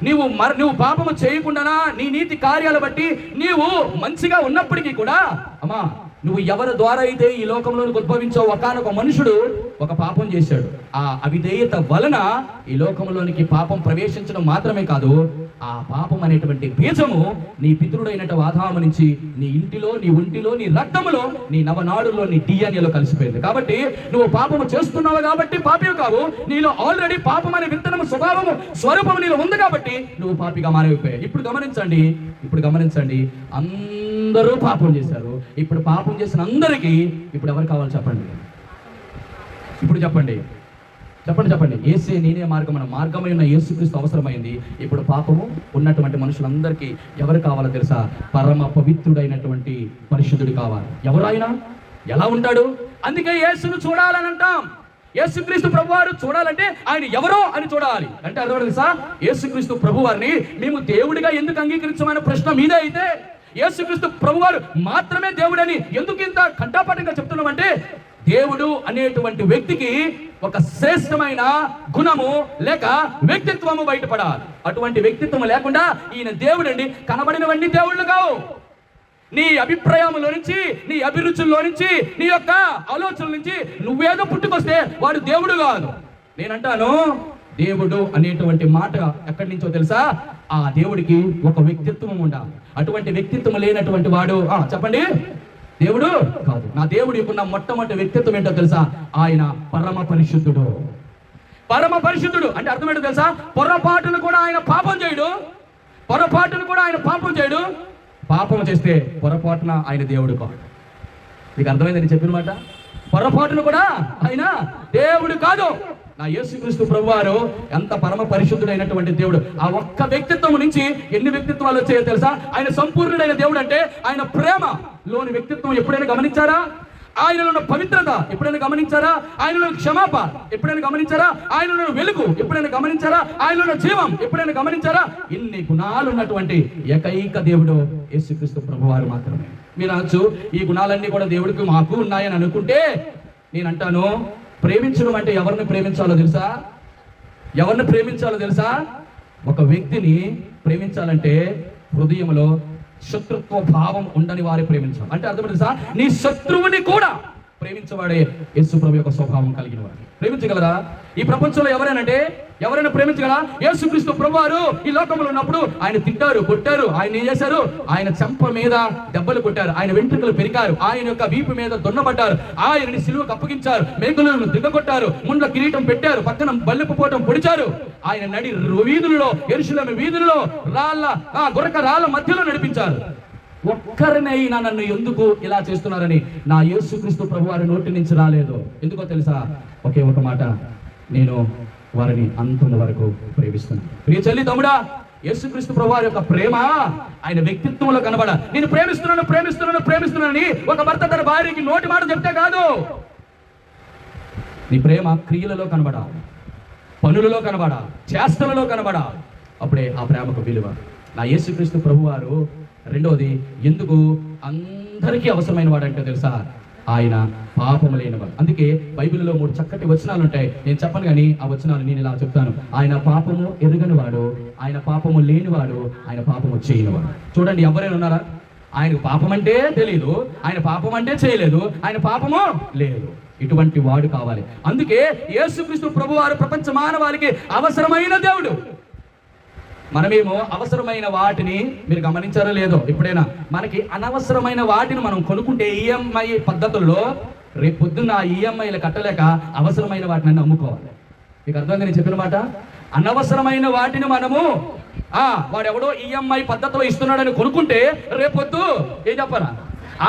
నువ్వు పాపము చేయకుండానా నీ నీతి కార్యాలు బట్టి నీవు మంచిగా ఉన్నప్పటికీ కూడా, అమ్మా, నువ్వు ఎవరి ద్వారా అయితే ఈ లోకంలోనికి ఉద్భవించావు, ఒకానొక మనుషుడు ఒక పాపం చేశాడు. ఆ అవిధేయత వలన ఈ లోకంలోనికి పాపం ప్రవేశించడం మాత్రమే కాదు, ఆ పాపం అనేటువంటి బీజము నీ పితరుడైనటువంటి ఆదాము నుంచి నీ ఇంటిలో, నీ ఒంటిలో, నీ రక్తములో, నీ నవనాడుల్లో, నీ డిఎన్ఏలో కలిసిపోయింది. కాబట్టి నువ్వు పాపము చేస్తున్నావు కాబట్టి పాపివి కావు. నీలో ఆల్రెడీ పాపం అనే విత్తనము, స్వభావము, స్వరూపము నీలో ఉంది కాబట్టి నువ్వు పాపిగా మారిపోయావు. ఇప్పుడు గమనించండి, అందరూ పాపం చేశారు. ఇప్పుడు పాపం చేసిన అందరికీ ఇప్పుడు ఎవరు కావాలి చెప్పండి? ఇప్పుడు చెప్పండి. యేసే నేనే మార్గమైన యేసుక్రీస్తు అవసరమైంది. ఇప్పుడు పాపము ఉన్నటువంటి మనుషులందరికీ ఎవరు కావాలో తెలుసా? పరమ పవిత్రుడైనటువంటి పరిశుద్ధుడు కావాలి. ఎవరు ఆయన? ఎలా ఉంటాడు? అందుకే యేసును చూడాలని అంటాం. యేసుక్రీస్తు ప్రభువారు చూడాలంటే ఆయన ఎవరో అని చూడాలి. అంటే అర్థం తెలుసా, యేసుక్రీస్తు ప్రభువారిని మేము దేవుడిగా ఎందుకు అంగీకరించమనే ప్రశ్న మీదే అయితే, యేసుక్రీస్తు ప్రభువారు మాత్రమే దేవుడని ఎందుకు ఇంత కంఠాపాఠంగా చెప్తున్నామంటే, దేవుడు అనేటువంటి వ్యక్తికి ఒక శ్రేష్టమైన గుణము లేక వ్యక్తిత్వము బయటపడాలి. అటువంటి వ్యక్తిత్వం లేకుండా ఈయన దేవుడండి, కనబడినవన్నీ దేవుళ్ళు కావు. నీ అభిప్రాయంలో నుంచి, నీ అభిరుచుల్లో నుంచి, నీ యొక్క ఆలోచనల నుంచి నువ్వేదో పుట్టుకొస్తే వాడు దేవుడు కాదు. నేనంటాను, దేవుడు అనేటువంటి మాట ఎక్కడి నుంచో తెలుసా, ఆ దేవుడికి ఒక వ్యక్తిత్వం ఉండాలి. అటువంటి వ్యక్తిత్వం లేనటువంటి వాడు చెప్పండి దేవుడు కాదు. నా దేవుడి యొక్క మొట్టమొదటి వ్యక్తిత్వం ఏంటో తెలుసా, ఆయన పరమ పరిశుద్ధుడు. పరమ పరిశుద్ధుడు అంటే అర్థం ఏంటో తెలుసా, పొరపాటును కూడా ఆయన పాపం చేయడు. పొరపాటును కూడా ఆయన పాపం చేయడు. పాపం చేస్తే పొరపాటున ఆయన దేవుడు కాదు. మీకు అర్థమైందని చెప్పిన మాట, పొరపాటును కూడా ఆయన దేవుడు కాదు. నా యేసుక్రీస్తు ప్రభువారు ఎంత పరమ పరిశుద్ధుడైనటువంటి దేవుడు. ఆ ఒక్క వ్యక్తిత్వం నుంచి ఎన్ని వ్యక్తిత్వాలు వచ్చాయో తెలుసా. ఆయన సంపూర్ణుడైన దేవుడు అంటే ఆయన ప్రేమలోని వ్యక్తిత్వం ఎప్పుడైనా గమనించారా? ఆయనలో ఉన్న పవిత్రత ఎప్పుడైనా గమనించారా? ఆయనలో క్షమాపణ ఎప్పుడైనా గమనించారా? ఆయనలో వెలుగు ఎప్పుడైనా గమనించారా? ఆయనలో జీవం ఎప్పుడైనా గమనించారా? ఇన్ని గుణాలు ఉన్నటువంటి ఏకైక దేవుడు యేసుక్రీస్తు ప్రభువారు మాత్రమే. మీరు అనొచ్చు, ఈ గుణాలన్నీ కూడా దేవుడికి మాకు ఉన్నాయని అనుకుంటే, నేనంటాను, ప్రేమించడం అంటే ఎవరిని ప్రేమించాలో తెలుసా? ఎవరిని ప్రేమించాలో తెలుసా? ఒక వ్యక్తిని ప్రేమించాలంటే హృదయంలో శత్రుత్వ భావం ఉండని వారి ప్రేమించాలి. అంటే అర్థం తెలుసా, నీ శత్రువుని కూడా ప్రేమించవాడే యేసు ప్రభు యొక్క స్వభావం కలిగిన వాడు. ప్రేమించగలరా? ఈ ప్రపంచంలో ఎవరైనా ప్రేమించగలరా? యేసుక్రీస్తు ప్రభువారు ఈ లోకంలో ఉన్నప్పుడు ఆయన తిట్టారు, కొట్టారు. ఆయన ఏం చేశారు? ఆయన చెంప మీద దెబ్బలు కొట్టారు, ఆయన వెంట్రుకలు పెరికారు, ఆయన యొక్క వీపు మీద దున్నబడ్డారు, ఆయనని సిలువకు అప్పగించారు, మేకులను దిగ్గొట్టారు, ముండ్ల కిరీటం పెట్టారు, పక్కన బల్లెపు పోటం పొడిచారు. ఆయన నడి వీధులలో, యెరూషలేము వీధులలో గురక రాళ్ళ మధ్యలో నడిపించారు. ఒక్కరినైనా నన్ను ఎందుకు ఇలా చేస్తున్నారని నా యేసుక్రీస్తు ప్రభువారి నోటి నుంచి రాలేదు. ఎందుకో తెలుసా? ఒకే ఒక మాట, నేను వారిని అంతం వరకు ప్రేమిస్తున్నాను. ప్రియ చెల్లి, తమ్ముడా, యేసుక్రీస్తు ప్రభువారి యొక్క ప్రేమ ఆయన వ్యక్తిత్వంలో కనబడ. నేను ప్రేమిస్తున్నానని ఒక భర్త తన భార్యకి నోటి మాట చెప్తే కాదు. నీ ప్రేమ క్రియలలో కనబడాలి, పనులలో కనబడాలి, చేష్టలలో కనబడాలి. అప్పుడే ఆ ప్రేమకు విలువ. నా యేసుక్రీస్తు ప్రభువారు రెండవది ఎందుకు అందరికీ అవసరమైన వాడు అంటే తెలుసా? ఆయన పాపము లేనివాడు. అందుకే బైబిల్లో 3 చక్కటి వచనాలు ఉంటాయి. నేను చెప్పను కానీ ఆ వచనాలు నేను ఇలా చెప్తాను. ఆయన పాపము ఎరుగని వాడు, ఆయన పాపము లేనివాడు, ఆయన పాపము చేయనివాడు. చూడండి, ఎవరైనా ఉన్నారా? ఆయనకు పాపం అంటే తెలియదు, ఆయన పాపం అంటే చేయలేదు, ఆయన పాపము లేదు. ఇటువంటి వాడు కావాలి. అందుకే యేసుక్రీస్తు ప్రభువారు ప్రపంచ మానవాళికి అవసరమైన దేవుడు. మనమేమో అవసరమైన వాటిని, మీరు గమనించారో లేదో, ఎప్పుడైనా మనకి అనవసరమైన వాటిని మనం కొనుక్కుంటే ఈఎంఐ పద్ధతుల్లో రేపు పొద్దున్న ఆ ఈఎంఐలు కట్టలేక అవసరమైన వాటిని అమ్ముకోవాలి. మీకు అర్థమైంది నేను చెప్పిన మాట? అనవసరమైన వాటిని మనము వాడెవడో ఈఎంఐ పద్ధతిలో ఇస్తున్నాడని కొనుక్కుంటే రేపొద్దు ఏం చెప్పాలా,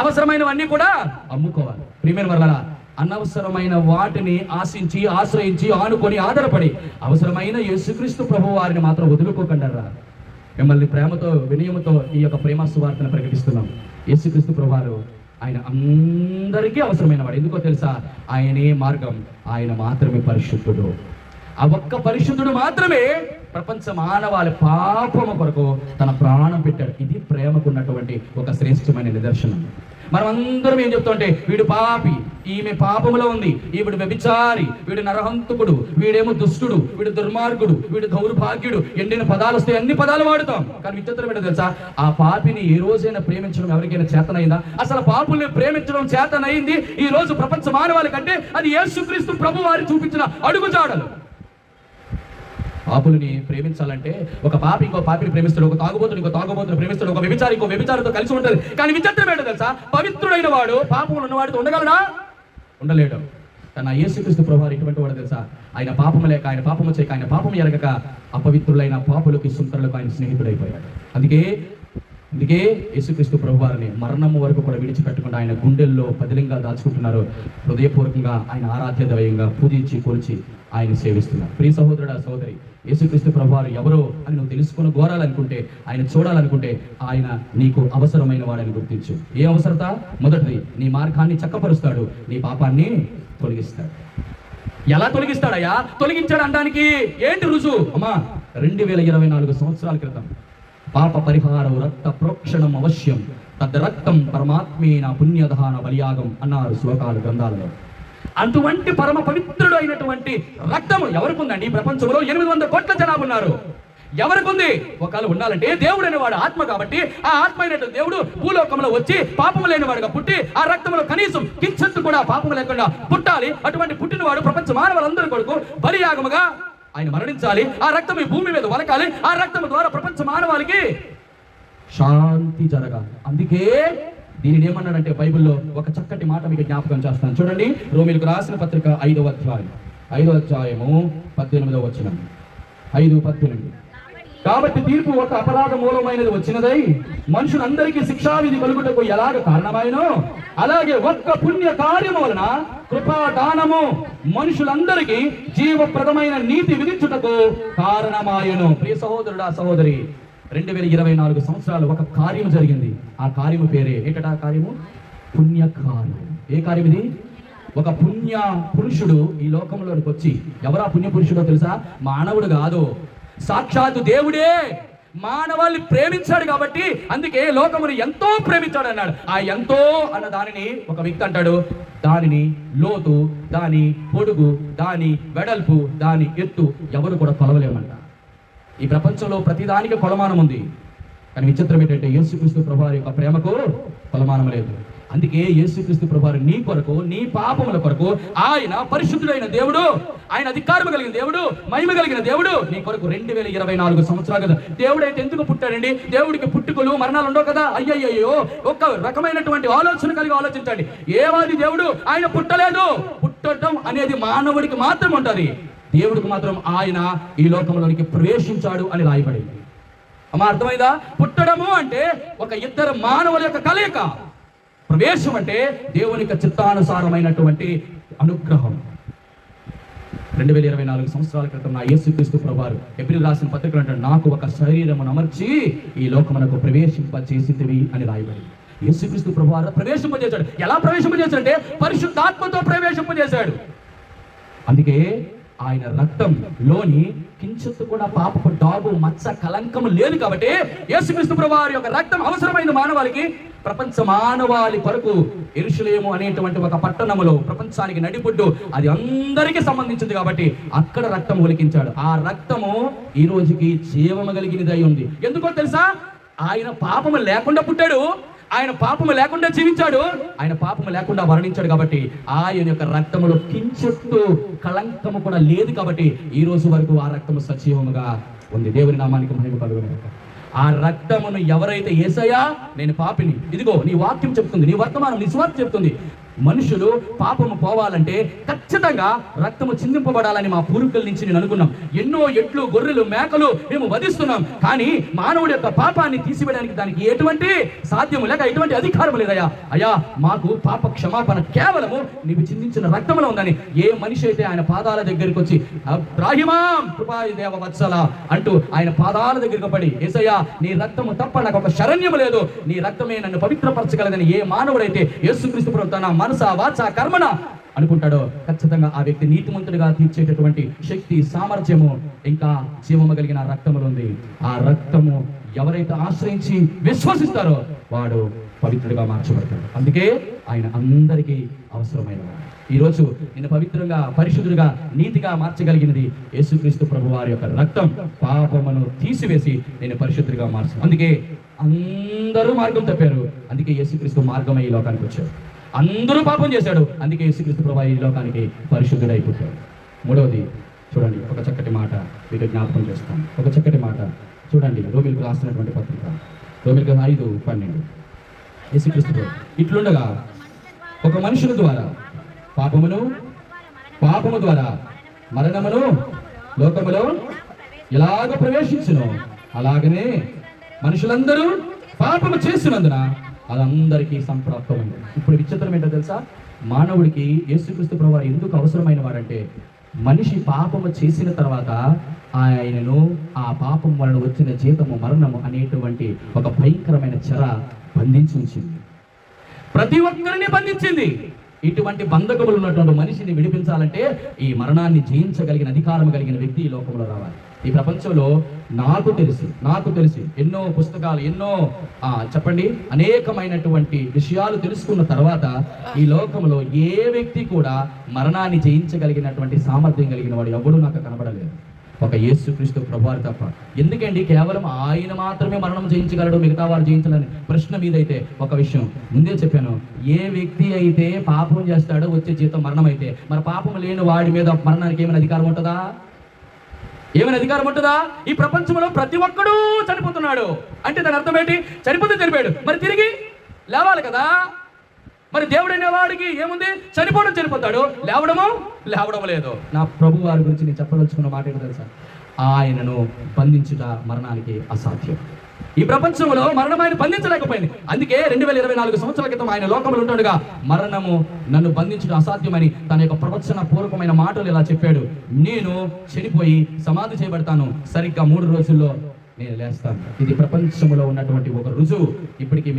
అవసరమైనవన్నీ కూడా అమ్ముకోవాలి. ప్రియమైన వర్లారా, అనవసరమైన వాటిని ఆశించి, ఆశ్రయించి, ఆనుకొని, ఆధారపడి అవసరమైన యేసుక్రీస్తు ప్రభు వారిని మాత్రం వదులుకోకండి. మిమ్మల్ని ప్రేమతో, వినయముతో ఈ యొక్క ప్రేమ సువార్తను ప్రకటిస్తున్నాం. యేసుక్రీస్తు ప్రభువారు ఆయన అందరికీ అవసరమైన వాడు. ఎందుకో తెలుసా? ఆయనే మార్గం, ఆయన మాత్రమే పరిశుద్ధుడు. ఆ ఒక్క పరిశుద్ధుడు మాత్రమే ప్రపంచ మానవాళి పాపము కొరకు తన ప్రాణం పెట్టాడు. ఇది ప్రేమకు ఉన్నటువంటి ఒక శ్రేష్టమైన నిదర్శనం. మనం అందరం ఏం చెప్తుంటే, వీడు పాపి, ఈమె పాపములో ఉంది, ఈవిడు వ్యభిచారి, వీడు నరహంతకుడు, వీడేమో దుష్టుడు, వీడు దుర్మార్గుడు, వీడు దౌర్భాగ్యుడు, ఎన్నిన పదాలు వస్తాయి, అన్ని పదాలు వాడుతాం. కానీ విచిత్రం ఏంటో తెలుసా? ఆ పాపిని ఏ రోజైనా ప్రేమించడం ఎవరికైనా చేతనైందా? అసలు పాపుల్ని ప్రేమించడం చేతనైంది ఈ రోజు ప్రపంచ మానవాళి కంటే అది యేసుక్రీస్తు ప్రభు వారు చూపించిన అడుగుజాడలు. పాపులని ప్రేమించాలంటే ఒక పాపి ఇంకో పాపిని ప్రేమిస్తాడు, ఒక తాగుబోతుడు ఇంకో తాగుబోతుని ప్రేమిస్తాడు, ఒక వ్యభిచారి ఇంకో వ్యభిచారితో కలిసి ఉంటుంది. కానీ విచిత్రం ఏంటో తెలుసా? పవిత్రుడైన వాడు పాపములు ఉన్నవాడితో ఉండగలడా? ఉండలేడు. తన యేసుక్రీస్తు ప్రభువారు ఇటువంటి వాడు తెలుసా? ఆయన పాపము లేక, ఆయన పాపము చేయక, ఆయన పాపము ఎరగక అపవిత్రులైన పాపులకి, సుంకరులకు ఆయన స్నేహితుడైపోయాడు. అందుకే యేసుక్రీస్తు ప్రభువారిని మరణము వరకు కూడా విడిచిపెట్టకుండా ఆయన గుండెల్లో పదిలంగా దాచుకుంటున్నారు. హృదయపూర్వకంగా ఆయన ఆరాధ్య దైవంగా పూజించి కొలిచి ఆయన సేవిస్తున్నారు. ప్రియ సహోదరుడా, సహోదరి, యేసుక్రీస్తు ప్రభువారు ఎవరో అని నువ్వు తెలుసుకుని కోరాలనుకుంటే, ఆయన చూడాలనుకుంటే, ఆయన నీకు అవసరమైన వాడని గుర్తించు. ఏ అవసరత? మొదటిది, నీ మార్గాన్ని చక్కపరుస్తాడు, నీ పాపాన్ని తొలగిస్తాడు. ఎలా తొలగిస్తాడయ్యా? తొలగించాడు అనడానికి ఏంటి రుజువు? అమ్మా 2024 సంవత్సరాల క్రితం పాప పరిహారం రక్త ప్రోక్షణం అవశ్యం తద్ రక్తం పరమాత్మేన పుణ్యదహాన బలియాగం అన్నారు శ్లోకాలు గ్రంథాలలో. అటువంటి పరమ పవిత్రుడు అయినటువంటి రక్తము ఎవరికి ఉందండి? ప్రపంచంలో 800 కోట్ల జనాభా ఉన్నారు. ఎవరికి ఉంది? ఒకళ్ళు ఉండాలంటే దేవుడు అనేవాడు ఆత్మ కాబట్టి ఆ ఆత్మ అయినటువంటి దేవుడు భూలోకంలో వచ్చి పాపము లేనివాడుగా పుట్టి ఆ రక్తంలో కనీసం కించెత్తు కూడా పాపము లేకుండా పుట్టాలి. అటువంటి పుట్టినవాడు ప్రపంచ మానవులందరి కొరకు బలియాగముగా ఆయన మరణించాలి. ఆ రక్తం ఈ భూమి మీద వలకాలి. ఆ రక్తం ద్వారా ప్రపంచ మానవాళికి శాంతి జరగాలి. అందుకే దీనిని ఏమన్నాడంటే బైబిల్లో ఒక చక్కటి మాట మీకు జ్ఞాపకం చేస్తాను. చూడండి, రోమీయులకు రాసిన పత్రిక 5వ అధ్యాయము 18వ వచనం. 5:18. కాబట్టి తీర్పు ఒక అపరాధ మూలమైనది వచ్చినదై మనుషులందరికీ శిక్షావిధి కలుగుటకు ఎలాగ కారణమైనో అలాగే ఒక్క పుణ్య కార్యము వలన కృపాదానము మనుషులందరికీ జీవప్రదమైన నీతి విధించుటకు కారణమాయను. ప్రియ సహోదరుడా సహోదరి, 2024 సంవత్సరాలు ఒక కార్యం జరిగింది. ఆ కార్యము పేరే ఏంటట? ఆ కార్యము పుణ్యకార్యం. ఏ కార్యం ఇది? ఒక పుణ్య పురుషుడు ఈ లోకంలోకి వచ్చి, ఎవరా పుణ్య పురుషుడో తెలుసా? మానవుడు కాదు, సాక్షాత్తు దేవుడే మానవాళ్ళని ప్రేమించాడు. కాబట్టి అందుకే లోకముని ఎంతో ప్రేమించాడు అన్నాడు. ఆ ఎంతో అన్న దానిని ఒక వ్యక్తి అంటాడు, దానిని లోతు, దాని పొడుగు, దాని వెడల్పు, దాని ఎత్తు ఎవరు కూడా కొలవలేమంట. ఈ ప్రపంచంలో ప్రతిదానికి కొలమానం ఉంది. కానీ విచిత్రం ఏంటంటే యేసుక్రీస్తు ప్రభువారి యొక్క ప్రేమకు కొలమానం లేదు. అందుకే యేసుక్రీస్తు ప్రభువారు నీ కొరకు, నీ పాపముల కొరకు ఆయన పరిశుద్ధుడైన దేవుడు, ఆయన అధికారం కలిగిన దేవుడు, మహిమ కలిగిన దేవుడు నీ కొరకు 2024 సంవత్సరాలు కదా. దేవుడు అయితే ఎందుకు పుట్టాడండి? దేవుడికి పుట్టుకలు మరణాలు ఉండవు కదా. అయ్యయ్యో, ఒక రకమైనటువంటి ఆలోచన కలిగి ఆలోచించండి. ఏవాది దేవుడు ఆయన పుట్టలేదు. పుట్టడం అనేది మానవుడికి మాత్రం ఉంటుంది, దేవుడికి మాత్రం ఆయన ఈ లోకంలోనికి ప్రవేశించాడు అని రాయబడింది. అమ్మా, అర్థమైందా? పుట్టడము అంటే ఒక ఇద్దరు మానవుల యొక్క కలయిక. ప్రవేశం అంటే దేవుని యొక్క చిత్తానుసారమైనటువంటి అనుగ్రహం. 2024 సంవత్సరాల క్రితం నా యేసుక్రీస్తు ప్రభువారు ఎబ్రిల్ రాసిన పత్రికలు అంటాడు, నాకు ఒక శరీరమును అమర్చి ఈ లోకమునకు ప్రవేశింపచేసితివి అని రాయబడింది. యేసుక్రీస్తు ప్రభువారు ప్రవేశింపజేశాడు. ఎలా ప్రవేశింపజేశాడు అంటే పరిశుద్ధాత్మతో ప్రవేశింపజేశాడు. అందుకే ఆయన రక్తంలోని కించెత్తు కూడా పాపపు డాగు మచ్చ కలంకము లేదు. కాబట్టి యేసుక్రీస్తు ప్రభువారి యొక్క రక్తం అవసరమైన మానవాళికి, ప్రపంచ మానవాళి కొరకు యెరూషలేము అనేటువంటి ఒక పట్టణములో ప్రపంచానికి నడిబొడ్డు, అది అందరికీ సంబంధించింది కాబట్టి అక్కడ రక్తం ఒలికించాడు. ఆ రక్తము ఈ రోజుకి జీవము కలిగినదై ఉంది. ఎందుకో తెలుసా? ఆయన పాపము లేకుండా పుట్టాడు, ఆయన పాపము లేకుండా జీవించాడు, ఆయన పాపము లేకుండా మరణించాడు. కాబట్టి ఆయన యొక్క రక్తములో కించెత్తు కళంకము కూడా లేదు. కాబట్టి ఈ రోజు వరకు ఆ రక్తము సజీవముగా ఉంది. దేవుని నామానికి మహిమ కలుగును. ఆ రక్తమును ఎవరైతే యేసయ్యా నేను పాపిని, ఇదిగో నీ వాక్యం చెప్తుంది, నీ వర్తమానం, నీ స్వార్థ చెప్తుంది, మనుషులు పాపము పోవాలంటే ఖచ్చితంగా రక్తము చిందింపబడాలని మా పూర్వీకుల నుంచి నేను అనుకున్నాం. ఎన్నో ఎడ్లు, గొర్రెలు, మేకలు మేము వధిస్తున్నాం. కానీ మానవుడి యొక్క పాపాన్ని తీసివేయడానికి దానికి ఎటువంటి సాధ్యము లేక ఎటువంటి అధికారం లేదయ్యా. అయ్యా, మాకు పాప క్షమాపణ కేవలము నీవు చిందించిన రక్తంలో ఉందని ఏ మనిషి అయితే ఆయన పాదాల దగ్గరికి వచ్చి అబ్రాహిమాం కృపాయి దేవ వత్సల అంటూ ఆయన పాదాల దగ్గరికి పడి, యేసయ్యా నీ రక్తము తప్ప నాకు ఒక శరణ్యము లేదు, నీ రక్తమే నన్ను పవిత్రపరచగలదని ఏ మానవుడైతే యేసుక్రీస్తు ప్రభువు తన మనస వాచ కర్మన అనుకుంటాడో ఖచ్చితంగా ఆ వ్యక్తి నీతిమంతుడిగా తీర్చేటటువంటి శక్తి, సామర్థ్యము ఇంకా జీవము కలిగిన రక్తములో ఉంది. ఆ రక్తము ఎవరైతే ఆశ్రయించి విశ్వసిస్తారో వాడు పవిత్రుడిగా మార్చబడతాడు. అందుకే ఆయన అందరికీ అవసరమైన ఈరోజు నిన్ను పవిత్రంగా, పరిశుద్ధుడిగా, నీతిగా మార్చగలిగినది యేసుక్రీస్తు ప్రభువారి యొక్క రక్తం. పాపమును తీసివేసి నేను పరిశుద్ధుడిగా మార్చు. అందుకే అందరూ మార్గం తప్పారు, అందుకే యేసుక్రీస్తు మార్గమై ఈ లోకానికి వచ్చాడు. అందరూ పాపం చేశాడు, అందుకే యేసుక్రీస్తు ప్రభువు ఈ లోకానికి పరిశుద్ధుడై పుట్టాడు. మూడవది చూడండి, ఒక చక్కటి మాట మీకు జ్ఞాపకం చేస్తాం. ఒక చక్కటి మాట చూడండి, రోమీయులకు రాసినటువంటి పత్రిక, రోమీయులకు 5:12. యేసుక్రీస్తు ప్రభువు ఇట్లుండగా ఒక మనుషుల ద్వారా పాపము ద్వారా మరణమును లోకములో ఎలాగ ప్రవేశించును, అలాగనే మనుషులందరూ పాపము చేసినందున అదందరికీ సంప్రాప్తమైంది. ఇప్పుడు విచిత్రం ఏంటో తెలుసా? మానవుడికి యేసుక్రీస్తు ప్రభువు ఎందుకు అవసరమైన వాడంటే, మనిషి పాపము చేసిన తర్వాత ఆయనను ఆ పాపం వలన వచ్చిన జీతము మరణము అనేటువంటి ఒక భయంకరమైన చెర బంధించి ఉంచింది. ప్రతి ఒక్కరిని బంధించింది. ఇటువంటి బంధకములు ఉన్నటువంటి మనిషిని విడిపించాలంటే ఈ మరణాన్ని జయించగలిగిన అధికారం కలిగిన వ్యక్తి ఈ లోకంలో రావాలి. ఈ ప్రపంచంలో నాకు తెలిసి ఎన్నో పుస్తకాలు, ఎన్నో అనేకమైనటువంటి విషయాలు తెలుసుకున్న తర్వాత ఈ లోకంలో ఏ వ్యక్తి కూడా మరణాన్ని జయించగలిగినటువంటి సామర్థ్యం కలిగిన వాడు ఎవడు నాకు కనబడలేదు, ఒక యేసుక్రీస్తు ప్రభువారు తప్ప. ఎందుకండి కేవలం ఆయన మాత్రమే మరణం జయించగలడు, మిగతా వారు జయించాలని ప్రశ్న మీదైతే ఒక విషయం ముందే చెప్పాను. ఏ వ్యక్తి అయితే పాపం చేస్తాడో వచ్చే జీతం మరణం అయితే, మరి పాపం లేని వాడి మీద మరణానికి ఏమైనా అధికారం ఉంటుందా? ఏమైనా అధికారం ఉంటుందా? ఈ ప్రపంచంలో ప్రతి ఒక్కడూ చనిపోతున్నాడు అంటే దాని అర్థం ఏంటి? చనిపోయాడు, మరి తిరిగి లేవాలి కదా. మరి దేవుడు అనేవాడికి ఏముంది? చనిపోతాడు, లేవడం లేదు. నా ప్రభు వారి గురించి నేను చెప్పదలుచుకున్న మాట ఏంటో తెలుసా? ఆయనను బంధించుట మరణానికి అసాధ్యం. ఈ ప్రపంచంలో మరణం ఆయన బంధించలేకపోయింది. అందుకే 2024 సంవత్సరాల క్రితం ఆయన లోకంలో ఉంటాడుగా, మరణము నన్ను బంధించడం అసాధ్యమని తన యొక్క ప్రవచన పూర్వకమైన మాటలు ఇలా చెప్పాడు. నేను చనిపోయి సమాధి చేయబడతాను, సరిగ్గా 3 రోజుల్లో నేను లేస్తాను. ఇది ప్రపంచంలో ఉన్నటువంటి ఒక రుజువు. ఇప్పటికీ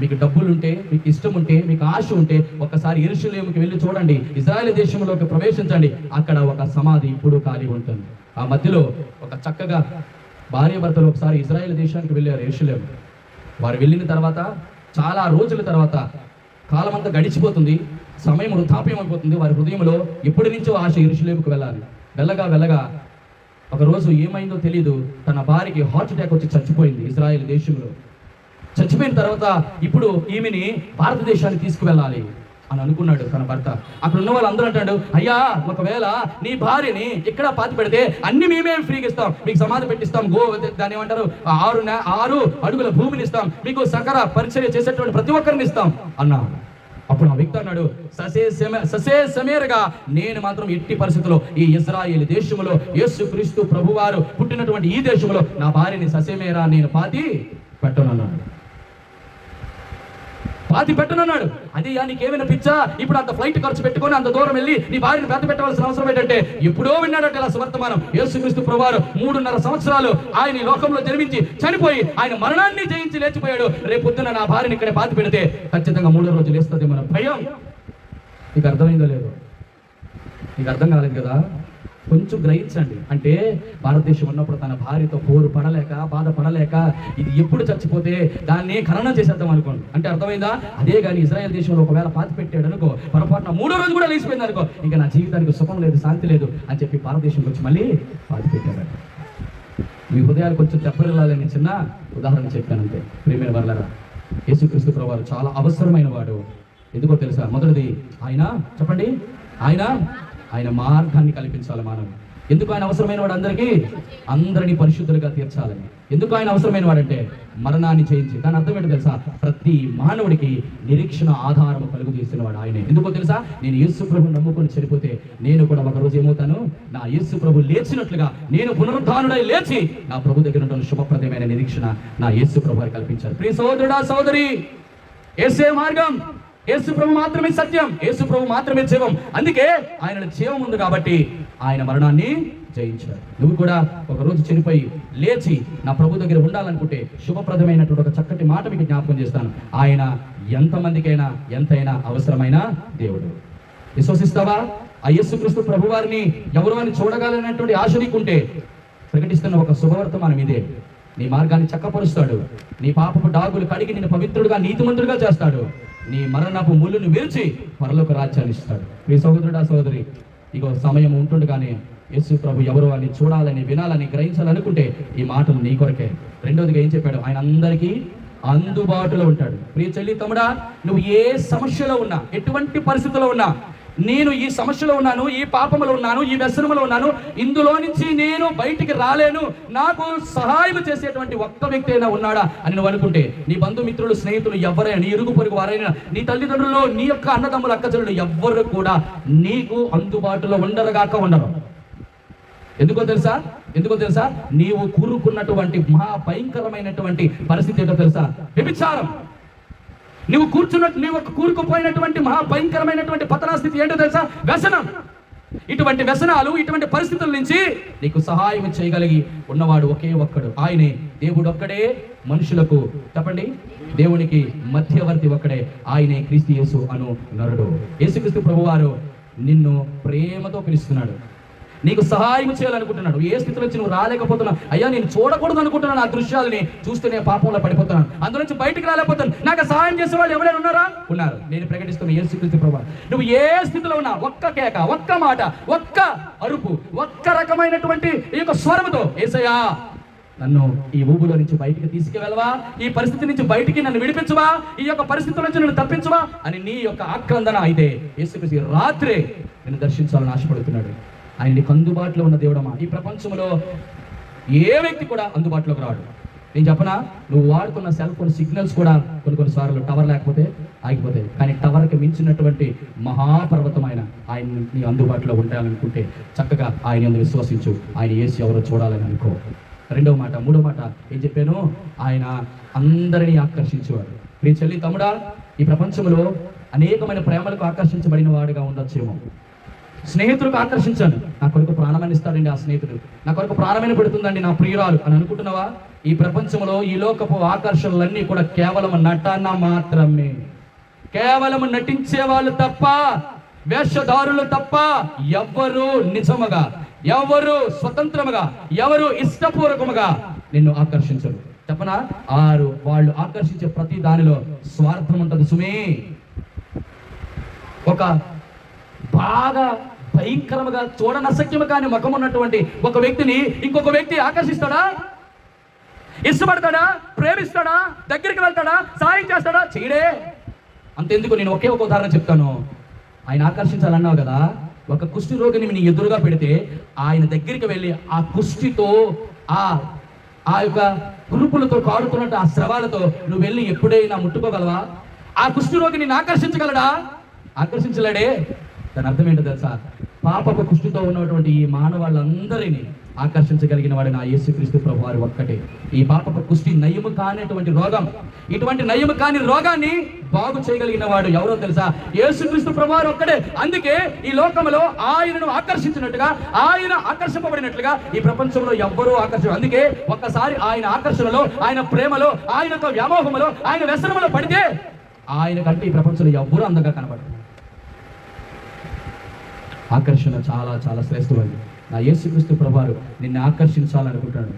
మీకు డబ్బులుంటే, మీకు ఇష్టం ఉంటే, మీకు ఆశ ఉంటే ఒక్కసారి యెరూషలేముకి వెళ్ళి చూడండి, ఇజ్రాయెల్ దేశంలోకి ప్రవేశించండి. అక్కడ ఒక సమాధి ఇప్పుడు ఖాళీ ఉంటుంది. ఆ మధ్యలో ఒక చక్కగా భార్య భర్తలు ఒకసారి ఇజ్రాయెల్ దేశానికి వెళ్ళారు, యెరూషలేము. వారు వెళ్ళిన తర్వాత చాలా రోజుల తర్వాత కాలం అంతా గడిచిపోతుంది, సమయం వృద్ధాప్యం అయిపోతుంది. వారి హృదయంలో ఎప్పటి నుంచో ఆశ యెరూషలేముకు వెళ్ళాలి. వెళ్ళగా ఒక రోజు ఏమైందో తెలియదు, తన భార్యకి హార్ట్ అటాక్ వచ్చి చచ్చిపోయింది ఇజ్రాయెల్ దేశంలో. చచ్చిపోయిన తర్వాత ఇప్పుడు ఈమెని భారతదేశానికి తీసుకువెళ్ళాలి అని అనుకున్నాడు తన భర్త. అక్కడ ఉన్న వాళ్ళందరూ అంటాడు, అయ్యా ఒకవేళ నీ భార్యని ఇక్కడ పాతి పెడితే అన్ని మేమే ఫ్రీగా ఇస్తాం, మీకు సమాధి పెట్టిస్తాం, దాన్ని ఏమంటారు 6 అడుగుల భూమిని ఇస్తాం, మీకు సకర పరిచర్య చేసేటువంటి ప్రతి ఒక్కరిని ఇస్తాం అన్నా. అప్పుడు ఆ వ్యక్తి అన్నాడు, ససేసమేరగా నేను మాత్రం ఎట్టి పరిస్థితుల్లో ఈ ఇజ్రాయేల్ దేశంలో యేసుక్రీస్తు ప్రభువారు పుట్టినటువంటి ఈ దేశంలో నా భార్యని ససేమేరా నేను పాతి పెట్టనన్నాడు. అదే నీకేమైనా పిచ్చా? ఇప్పుడు అంత ఫ్లైట్ ఖర్చు పెట్టుకొని అంత దూరం వెళ్ళి నీ భార్యని పాతి పెట్టవలసిన అవసరం ఏంటంటే? ఎప్పుడో విన్నాడంటే ఇలా సువర్తమానం. యేసుక్రీస్తు ప్రభువారు 3.5 సంవత్సరాలు ఆయన ఈ లోకంలో జన్మించి చనిపోయి ఆయన మరణాన్ని జయించి లేచిపోయాడు. రేపు పొద్దున నా భార్యని ఇక్కడే పాతి పెడితే ఖచ్చితంగా 3 రోజులు వేస్తుంది మన భయం. నీకు అర్థమైందో లేదో? నీకు అర్థం కాలేదు కదా? కొంచెం గ్రహించండి. అంటే భారతదేశం ఉన్నప్పుడు తన భార్యతో పోరు పడలేక, బాధపడలేక, ఇది ఎప్పుడు చచ్చిపోతే దాన్ని ఖననం చేసేద్దాం అనుకోండి. అంటే అర్థమైందా? అదే కానీ ఇజ్రాయెల్ దేశంలో ఒకవేళ పాతి పెట్టాడు అనుకో, పొరపాటున 3వ రోజు కూడా లేచిపోయింది అనుకో, ఇంకా నా జీవితానికి సుఖం లేదు, శాంతి లేదు అని చెప్పి భారతదేశంకి వచ్చి మళ్ళీ పాతి పెట్టాడు. మీ హృదయాలు కొంచెం దెబ్బరిల్లాలని చిన్న ఉదాహరణ చెప్పానంతే. ప్రియమైన వర్లారా, యేసుక్రీస్తు ప్రభువారు చాలా అవసరమైన వాడు. ఎందుకో తెలుసా? మొదటిది ఆయన మార్గాన్ని కల్పించాలి మానవుడు. ఎందుకు ఆయన అవసరమైన వాడు? అందరినీ పరిశుద్ధులుగా తీర్చాలని. ఎందుకు ఆయన అవసరమైన వాడంటే మరణాన్ని చేయించి, దాని అర్థం ఏంటో తెలుసా? ప్రతి మానవుడికి నిరీక్షణ ఆధారము కలుగు చేసిన వాడు ఆయనే. ఎందుకో తెలుసా? నేను యేసు ప్రభుని నమ్ముకొని చనిపోతే నేను కూడా ఒక రోజు ఏమవుతాను? నా యేసు ప్రభు లేచినట్లుగా నేను పునరుద్ధానుడై లేచి నా ప్రభు దగ్గర ఉన్న శుభప్రదమైన నిరీక్షణ నా యేసు ప్రభు వారు కల్పించారు. ప్రియ సహోదరుడా, సహోదరి, యేసే మార్గం, యేసు ప్రభు మాత్రమే సత్యం, యేసు ప్రభు మాత్రమే జీవం. అందుకే ఆయన జీవం ఉంది కాబట్టి ఆయన మరణాన్ని జయించారు. నువ్వు కూడా ఒక రోజు చనిపోయి లేచి నా ప్రభు దగ్గర ఉండాలనుకుంటే శుభప్రదమైనటువంటి ఒక చక్కటి మాట మీకు జ్ఞాపకం చేస్తాను. ఆయన ఎంతమందికైనా ఎంతైనా అవసరమైన దేవుడు. విశ్వసిస్తావా? ఆ యేసుక్రీస్తు ప్రభు వారిని ఎవరు అని చూడగలనటువంటి ఆశ నీకుంటే ప్రకటిస్తున్న ఒక శుభవర్తమానం ఇదే. నీ మార్గాన్ని చక్కపరుస్తాడు, నీ పాపపు డాగులు కడిగి నిన్ను పవిత్రుడుగా నీతిమంతుడుగా చేస్తాడు, నీ మరణపు ముళ్ళును విరిచి పరలోక రాజ్యాన్ని ఇస్తాడు. మీ సహోదరుడా, సహోదరి, ఇగో సమయం ఉంటుండగానే యేసు ప్రభు ఎవరు అని చూడాలని, వినాలని, గ్రహించాలనుకుంటే ఈ మాటలు నీ కొరకే. రెండోదిగా ఏం చెప్పాడు? ఆయన అందరికీ అందుబాటులో ఉంటాడు. ప్రియ చెల్లి, తమ్ముడా, నువ్వు ఏ సమస్యలో ఉన్నా, ఎటువంటి పరిస్థితుల్లో ఉన్నా, నేను ఈ సమస్యలో ఉన్నాను, ఈ పాపములో ఉన్నాను, ఈ వ్యసనములో ఉన్నాను, ఇందులో నుంచి నేను బయటికి రాలేను, నాకు సహాయం చేసేటువంటి ఒక్క వ్యక్తి అయినా ఉన్నాడా అని నువ్వు అనుకుంటే, నీ బంధుమిత్రులు, స్నేహితులు ఎవరైనా, నీ ఇరుగు పొరుగు వారైనా, నీ తల్లిదండ్రులు, నీ యొక్క అన్నదమ్ములు, అక్కచెల్లెలు ఎవ్వరు కూడా నీకు అందుబాటులో ఉండరు. ఎందుకో తెలుసా? నీవు కూరుకున్నటువంటి మహా భయంకరమైనటువంటి పరిస్థితి ఏంటో తెలుసా? వ్యభిచారం. నువ్వు కూరుకుపోయినటువంటి మహా భయంకరమైనటువంటి పతనా స్థితి ఏంటో తెలుసా? వ్యసనం. ఇటువంటి వ్యసనాలు, ఇటువంటి పరిస్థితుల నుంచి నీకు సహాయం చేయగలిగి ఉన్నవాడు ఒకే ఒక్కడు, ఆయనే దేవుడు ఒక్కడే. మనుషులకు చెప్పండి, దేవునికి మధ్యవర్తి ఒక్కడే, ఆయనే క్రీస్తు యేసు అను నరుడు. యేసుక్రీస్తు ప్రభువారు నిన్ను ప్రేమతో పిలుస్తున్నాడు, నీకు సహాయం చేయాలనుకుంటున్నాడు. ఏ స్థితిలో నుంచి నువ్వు రాలేకపోతున్నావు, అయ్యా నేను చూడకూడదు అనుకుంటున్నాను, ఆ దృశ్యాలని చూస్తూనే పాపంలో పడిపోతున్నాను, అందులో నుంచి బయటికి రాలేకపోతాను, నాకు సహాయం చేసే వాళ్ళు ఎవరైనా ఉన్నారా? ఉన్నారు. నేను ప్రకటిస్తున్న యేసుక్రీస్తు ప్రభువు, నువ్వు ఏ స్థితిలో ఉన్నా ఒక్క కేక, ఒక్క మాట, ఒక్క అరుపు, ఒక్క రకమైనటువంటి ఈ యొక్క స్వరముతో, యేసయ్యా నన్ను ఈ ఊబులో నుంచి బయటికి తీసుకువెళ్ళవా, ఈ పరిస్థితి నుంచి బయటికి నన్ను విడిపించవా, ఈ యొక్క పరిస్థితుల నుంచి నన్ను తప్పించవా అని నీ యొక్క ఆక్రందన అయితే యేసుక్రీస్తు రాత్రే నిన్ను దర్శించాలని ఆశపడుతున్నాడు. ఆయన నీకు అందుబాటులో ఉన్న దేవుడమ్మా. ఈ ప్రపంచంలో ఏ వ్యక్తి కూడా అందుబాటులోకి రాడు. నేను చెప్పనా, నువ్వు వాడుతున్న సెల్ ఫోన్ సిగ్నల్స్ కూడా కొన్నిసార్లు టవర్ లేకపోతే ఆగిపోతాయి, కానీ టవర్కి మించినటువంటి మహాపర్వతమైన ఆయన నీ అందుబాటులో ఉంటాయాలనుకుంటే చక్కగా ఆయన యందు విశ్వసించు. ఆయన యేసు ఎవరో చూడాలని అనుకో. రెండవ మాట, మూడో మాట ఏం చెప్పాను, ఆయన అందరినీ ఆకర్షించేవాడు. నీ చెల్లి తమ్ముడా, ఈ ప్రపంచంలో అనేకమైన ప్రేమలకు ఆకర్షించబడిన వాడుగా ఉండొచ్చేమో. స్నేహితులకు ఆకర్షించాను, నా కొరకు ప్రాణమైన ఇస్తాడండి ఆ స్నేహితుడు, నా కొరకు ప్రాణమైన పెడుతుందండి నా ప్రియురాలు అని అనుకుంటున్నావా? ఈ ప్రపంచంలో ఈ లోకపు ఆకర్షణలన్నీ కూడా కేవలం నటన మాత్రమే. కేవలం నటించే వాళ్ళు తప్ప, వేషధారులు తప్ప ఎవరు నిజముగా, ఎవరు స్వతంత్రముగా, ఎవరు ఇష్టపూర్వకముగా నిన్ను ఆకర్షించరు. చెప్పనా, వాళ్ళు ఆకర్షించే ప్రతి దానిలో స్వార్థం ఉంటుంది సుమే. ఒక బాగా భయంకరముగా చూడనసక్యము కాని ముఖం ఉన్నటువంటి ఒక వ్యక్తిని ఇంకొక వ్యక్తి ఆకర్షిస్తాడా? ఇష్టపడతాడా? ప్రేమిస్తాడా? దగ్గరికి వెళ్తాడా? సాయం చేస్తాడా? చేయడే. అంతెందుకు, నేను ఒకే ఒక ఉదాహరణ చెప్తాను. ఆయన ఆకర్షించాలన్నావు కదా, ఒక కుష్టి రోగిని నీ ఎదురుగా పెడితే ఆయన దగ్గరికి వెళ్ళి ఆ కుష్టితో ఆ యొక్క కురుపులతో కాడుతున్నట్టు ఆ స్రవాలతో నువ్వు వెళ్ళి ఎప్పుడైనా ముట్టుకోగలవా? ఆ కుష్టి రోగి నిన్ను ఆకర్షించగలడా? ఆకర్షించలేడే. దాని అర్థం ఏంటో తెలుసా, పాపపు కుష్టితో ఉన్నటువంటి ఈ మానవాళ్ళందరినీ ఆకర్షించగలిగిన వాడు నా యేసుక్రీస్తు ప్రభువారు ఒక్కటే. ఈ పాపపు కుష్టి నయము కానిటువంటి రోగం, ఇటువంటి నయము కాని రోగాన్ని బాగు చేయగలిగిన వాడు ఎవరో తెలుసా, యేసుక్రీస్తు ప్రభువారు ఒక్కడే. అందుకే ఈ లోకంలో ఆయనను ఆకర్షించినట్టుగా, ఆయన ఆకర్షింపబడినట్లుగా ఈ ప్రపంచంలో ఎవ్వరూ ఆకర్షించరు. అందుకే ఒక్కసారి ఆయన ఆకర్షణలో, ఆయన ప్రేమలో, ఆయన యొక్క వ్యామోహంలో, ఆయన వ్యసనంలో పడితే ఆయన కంటే ఈ ప్రపంచంలో ఎవ్వరూ అందంగా కనబడరు. ఆకర్షణ చాలా చాలా శ్రేష్టమైనది. నా యేసుక్రీస్తు ప్రభువారు నిన్ను ఆకర్షించాలనుకుంటున్నాడు,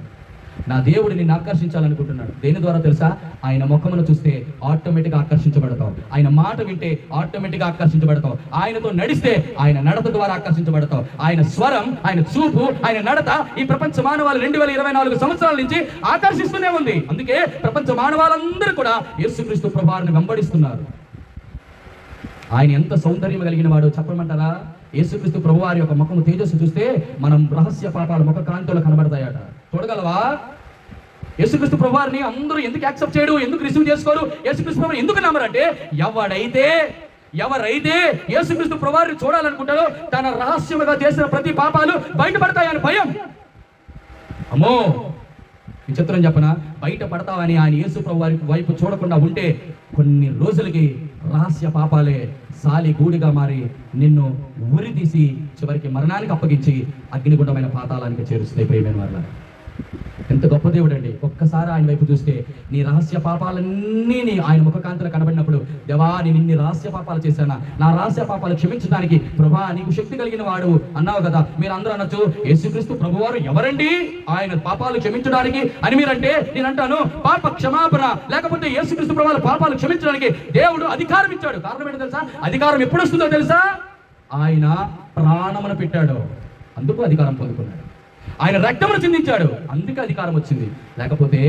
నా దేవుడు నిన్ను ఆకర్షించాలనుకుంటున్నాడు. దేని ద్వారా తెలుసా, ఆయన ముఖమును చూస్తే ఆటోమేటిక్గా ఆకర్షించబడతావు, ఆయన మాట వింటే ఆటోమేటిక్గా ఆకర్షించబడతావు, ఆయనతో నడిస్తే ఆయన నడత ద్వారా ఆకర్షించబడతావు. ఆయన స్వరం, ఆయన చూపు, ఆయన నడత ఈ ప్రపంచ మానవాళి 2024 సంవత్సరాల నుంచి ఆకర్షిస్తూనే ఉంది. అందుకే ప్రపంచ మానవాళ్ళందరూ కూడా యేసుక్రీస్తు ప్రభువారిని వెంబడిస్తున్నారు. ఆయన ఎంత సౌందర్యం కలిగిన వాడో చెప్పమంటారా? యేసుక్రీస్తు ప్రభువారి యొక్క ముఖము తేజస్సు చూస్తే మనం రహస్య పాపాలు ముఖ కాంతిలో కనబడతాయట. చూడగలవా? యేసుక్రీస్తు ప్రభువారిని అందరూ ఎందుకు యాక్సెప్ట్ చేయడు, ఎందుకు రిసీవ్ చేసుకోరు, యేసుక్రీస్తు ప్రభువారిని ఎందుకు నమ్మరంటే, ఎవరైతే యేసుక్రీస్తు ప్రభువారిని చూడాలనుకుంటారో తన రహస్యముగా చేసిన ప్రతి పాపాలు బయటపడతాయని భయం. అమ్మో, విచిత్రం చెప్పనా, బయట పడతావని ఆయన యేసు ప్రభువారి వైపు చూడకుండా ఉంటే కొన్ని రోజులకి రహస్య పాపాలే సాలి గూడిగా మారి నిన్ను ఉరి తీసి చివరికి మరణానికి అప్పగించి అగ్నిగుండమైన పాతాళానికి చేరుస్తాయి. ప్రియమైన వారు, ఎంత గొప్ప దేవుడు అండి. ఒక్కసారి ఆయన వైపు చూస్తే నీ రహస్య పాపాలన్నీ ఆయన ముఖకాంతిలో కనబడినప్పుడు, దేవా నేను ఇన్ని రహస్య పాపాలు చేశానా, నా రహస్య పాపాలు క్షమించడానికి ప్రభా నీకు శక్తి కలిగిన వాడు అన్నావు కదా. మీరు అందరూ అనొచ్చు, యేసుక్రీస్తు ప్రభువారు ఎవరండి ఆయన పాపాలు క్షమించడానికి అని మీరంటే, నేను అంటాను పాప క్షమాపణ లేకపోతే యేసుక్రీస్తు ప్రభువారు పాపాలు క్షమించడానికి దేవుడు అధికారం ఇచ్చాడు. కారణం ఏంటో తెలుసా? అధికారం ఎప్పుడు వస్తుందో తెలుసా? ఆయన ప్రాణమును పెట్టాడు, అందుకు అధికారం పొందుకున్నాడు. ఆయన రక్తమును చిందించాడు, అందుకే అధికారం వచ్చింది. లేకపోతే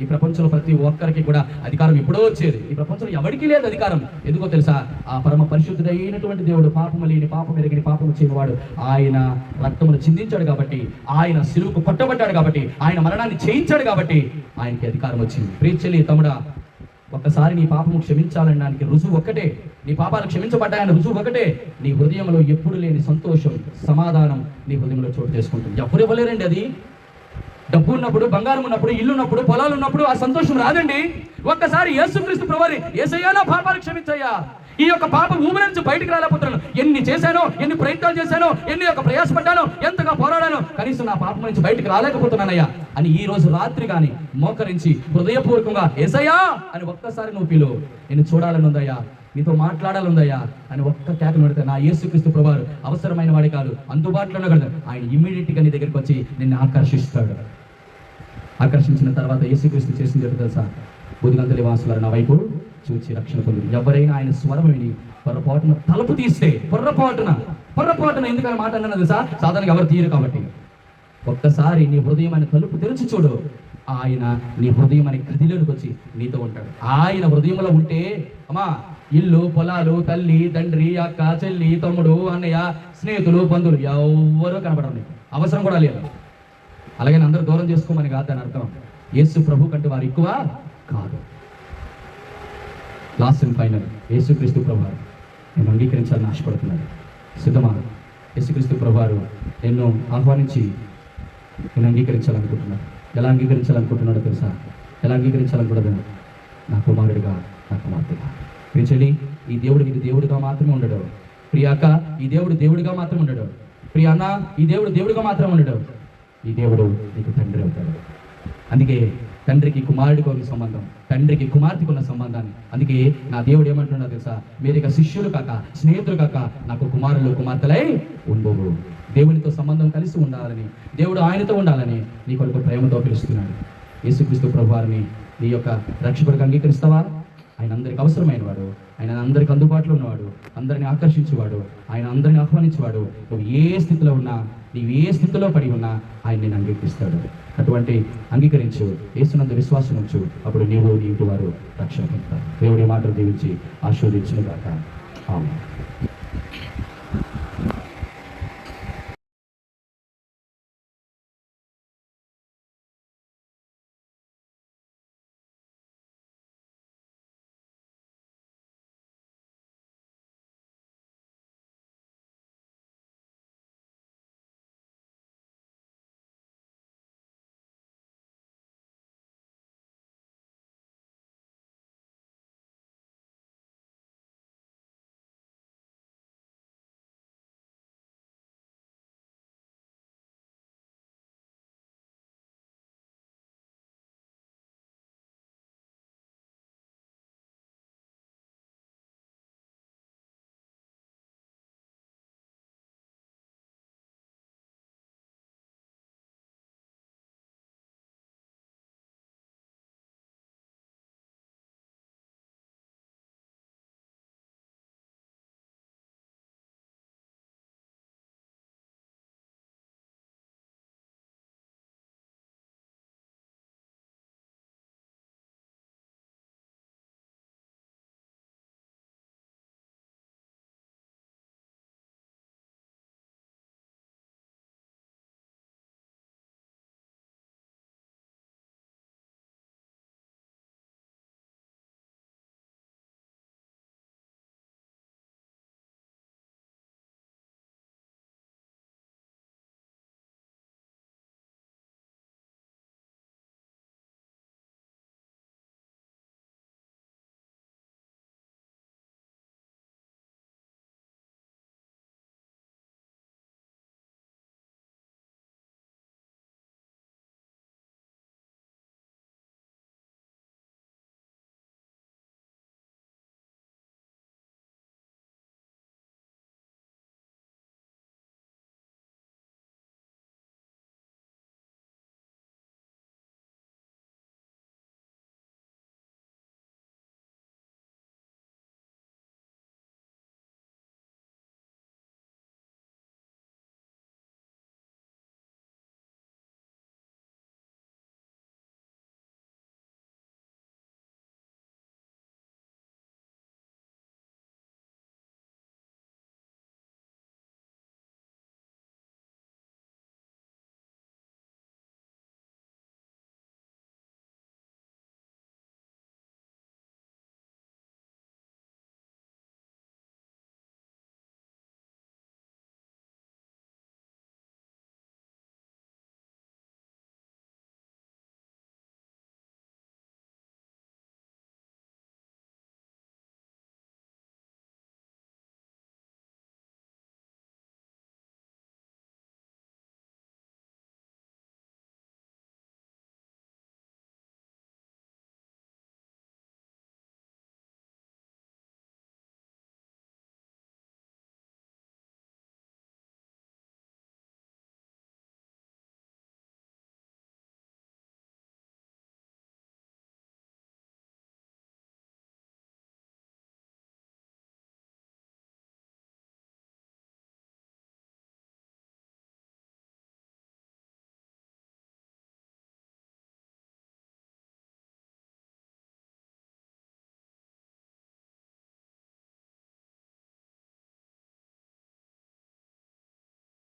ఈ ప్రపంచంలో ప్రతి ఒక్కరికి కూడా అధికారం ఎప్పుడో వచ్చేది. ఈ ప్రపంచంలో ఎవరికీ లేదు అధికారం. ఎందుకో తెలుసా? ఆ పరమ పరిశుద్ధుడైనటువంటి దేవుడు, పాపము లేని పాపం ఎరిగిన పాపము చేయనివాడు, ఆయన రక్తమును చిందించాడు కాబట్టి, ఆయన సిలువకు కొట్టబడ్డాడు కాబట్టి, ఆయన మరణాన్ని చేయించాడు కాబట్టి ఆయనకి అధికారం వచ్చింది. ప్రియచెల్లి తమ్ముడా, ఒక్కసారి నీ పాపము క్షమించాలనడానికి రుజువు ఒక్కటే, నీ పాపాలు క్షమించబడ్డాయని రుజువు ఒకటే. నీ హృదయంలో ఎప్పుడు లేని సంతోషం, సమాధానం నీ హృదయంలో చోటు చేసుకుంటుంది. ఎవరు ఇవ్వలేరండి అది. డబ్బు ఉన్నప్పుడు, బంగారం ఉన్నప్పుడు, ఇల్లు ఉన్నప్పుడు, పొలాలు ఉన్నప్పుడు ఆ సంతోషం రాదండి. ఒక్కసారి యేసుక్రీస్తు ప్రభువారి, యేసయ్యా నా పాపాలు క్షమించయ్యా, ఈ యొక్క పాప భూమి నుంచి బయటికి రాలేకపోతున్నాను. ఎన్ని చేశానో, ఎన్ని ప్రయత్నాలు చేశానో, ఎన్ని యొక్క ప్రయాసపడ్డానో, ఎంతగా పోరాడానో, కనీసం నా పాపం నుంచి బయటికి రాలేకపోతున్నానయ్యా అని ఈ రోజు రాత్రి కానీ మోకరించి హృదయపూర్వకంగా యేసయ్యా అని ఒక్కసారి నువ్వు పిలువు. నేను చూడాలని ఉందయ్యా, నీతో మాట్లాడాలందయ్యా అని ఒక్క కేకలు పెడితే నా యేసుక్రీస్తు ప్రభువారు అవసరమైన వాడి కాదు, అందుబాటులోనే కదా, ఆయన ఇమ్మీడియట్గా నీ దగ్గరికి వచ్చి నిన్ను ఆకర్షిస్తాడు. ఆకర్షించిన తర్వాత యేసుక్రీస్తు చేసింది చెప్పి తెలుసా? బుద్ధిగంతుల వాసులారు నా వైపు చూచి రక్షణ పొంది. ఎవరైనా ఆయన స్వరం విని పొరపాటున తలుపు తీస్తే, పొర్రపాటున ఎందుకని మాట అన్నా తెలుసా? సాధారణంగా ఎవరు తీయరు కాబట్టి. ఒక్కసారి నీ హృదయం అనే తలుపు తెరిచి చూడు, ఆయన నీ హృదయం అనే గదిలోకి వచ్చి నీతో ఉంటాడు. ఆయన హృదయంలో ఉంటే అమ్మా ఇల్లు, పొలాలు, తల్లి, తండ్రి, అక్క, చెల్లి, తమ్ముడు, అన్నయ్య, స్నేహితులు, బంధువులు ఎవరూ కనబడరు. నీకు అవసరం కూడా లేదు. అలాగే అందరూ దూరం చేసుకోమని కాదు దాని అర్థం. యేసు ప్రభు కంటే వారు ఎక్కువ కాదు. లాస్ట్ అండ్ ఫైనల్, యేసుక్రీస్తు ప్రభువారు నేను అంగీకరించాలని ఆశపడుతున్నాను. సిద్ధమా? యేసుక్రీస్తు ప్రభువారు ఎన్నో ఆహ్వానించి నేను అంగీకరించాలనుకుంటున్నాను. ఎలా అంగీకరించాలనుకుంటున్నాడో తెలుసా? ఎలా అంగీకరించాలనుకుంటున్నా? నా కుమారుడిగా, నా కుమార్తెగా. ప్రియచెల్లి, ఈ దేవుడు నీకు దేవుడిగా మాత్రమే ఉండడు. ప్రియ అక్క, ఈ దేవుడు దేవుడిగా మాత్రమే ఉండడు. ప్రియ అన్న, ఈ దేవుడు దేవుడిగా మాత్రమే ఉండడు. ఈ దేవుడు నీకు తండ్రి అవుతాడు. అందుకే తండ్రికి కుమారుడికి ఉన్న సంబంధం, తండ్రికి కుమార్తెకు ఉన్న సంబంధాన్ని, అందుకే నా దేవుడు ఏమంటున్నా తెలుసా? మీరు ఇక శిష్యులు కాక, స్నేహితులు కాక, నాకు కుమారులు కుమార్తెలై ఉండవు. దేవునితో సంబంధం కలిసి ఉండాలని, దేవుడు ఆయనతో ఉండాలని నీ కొరకు ప్రేమతో పిలుస్తున్నాడు. యేసుక్రీస్తు ప్రభువారిని నీ యొక్క రక్షకుడికి అంగీకరిస్తావా? ఆయన అందరికి అవసరమైన వాడు, ఆయన అందరికి అందుబాటులో ఉన్నవాడు, అందరిని ఆకర్షించేవాడు, ఆయన అందరిని ఆహ్వానించేవాడు. నువ్వు ఏ స్థితిలో ఉన్నా, నీవు ఏ స్థితిలో పడి ఉన్నా ఆయన నేను అంగీకరిస్తాడు. అటువంటి అంగీకరించు, యేసునందు విశ్వాసం ఉంచు, అప్పుడు నీవు నీ ఇంటి వారు రక్షణ పొందుతారు. దేవుడి మాటలు దీవించి ఆశీర్వదించును గాక. ఆమేన్.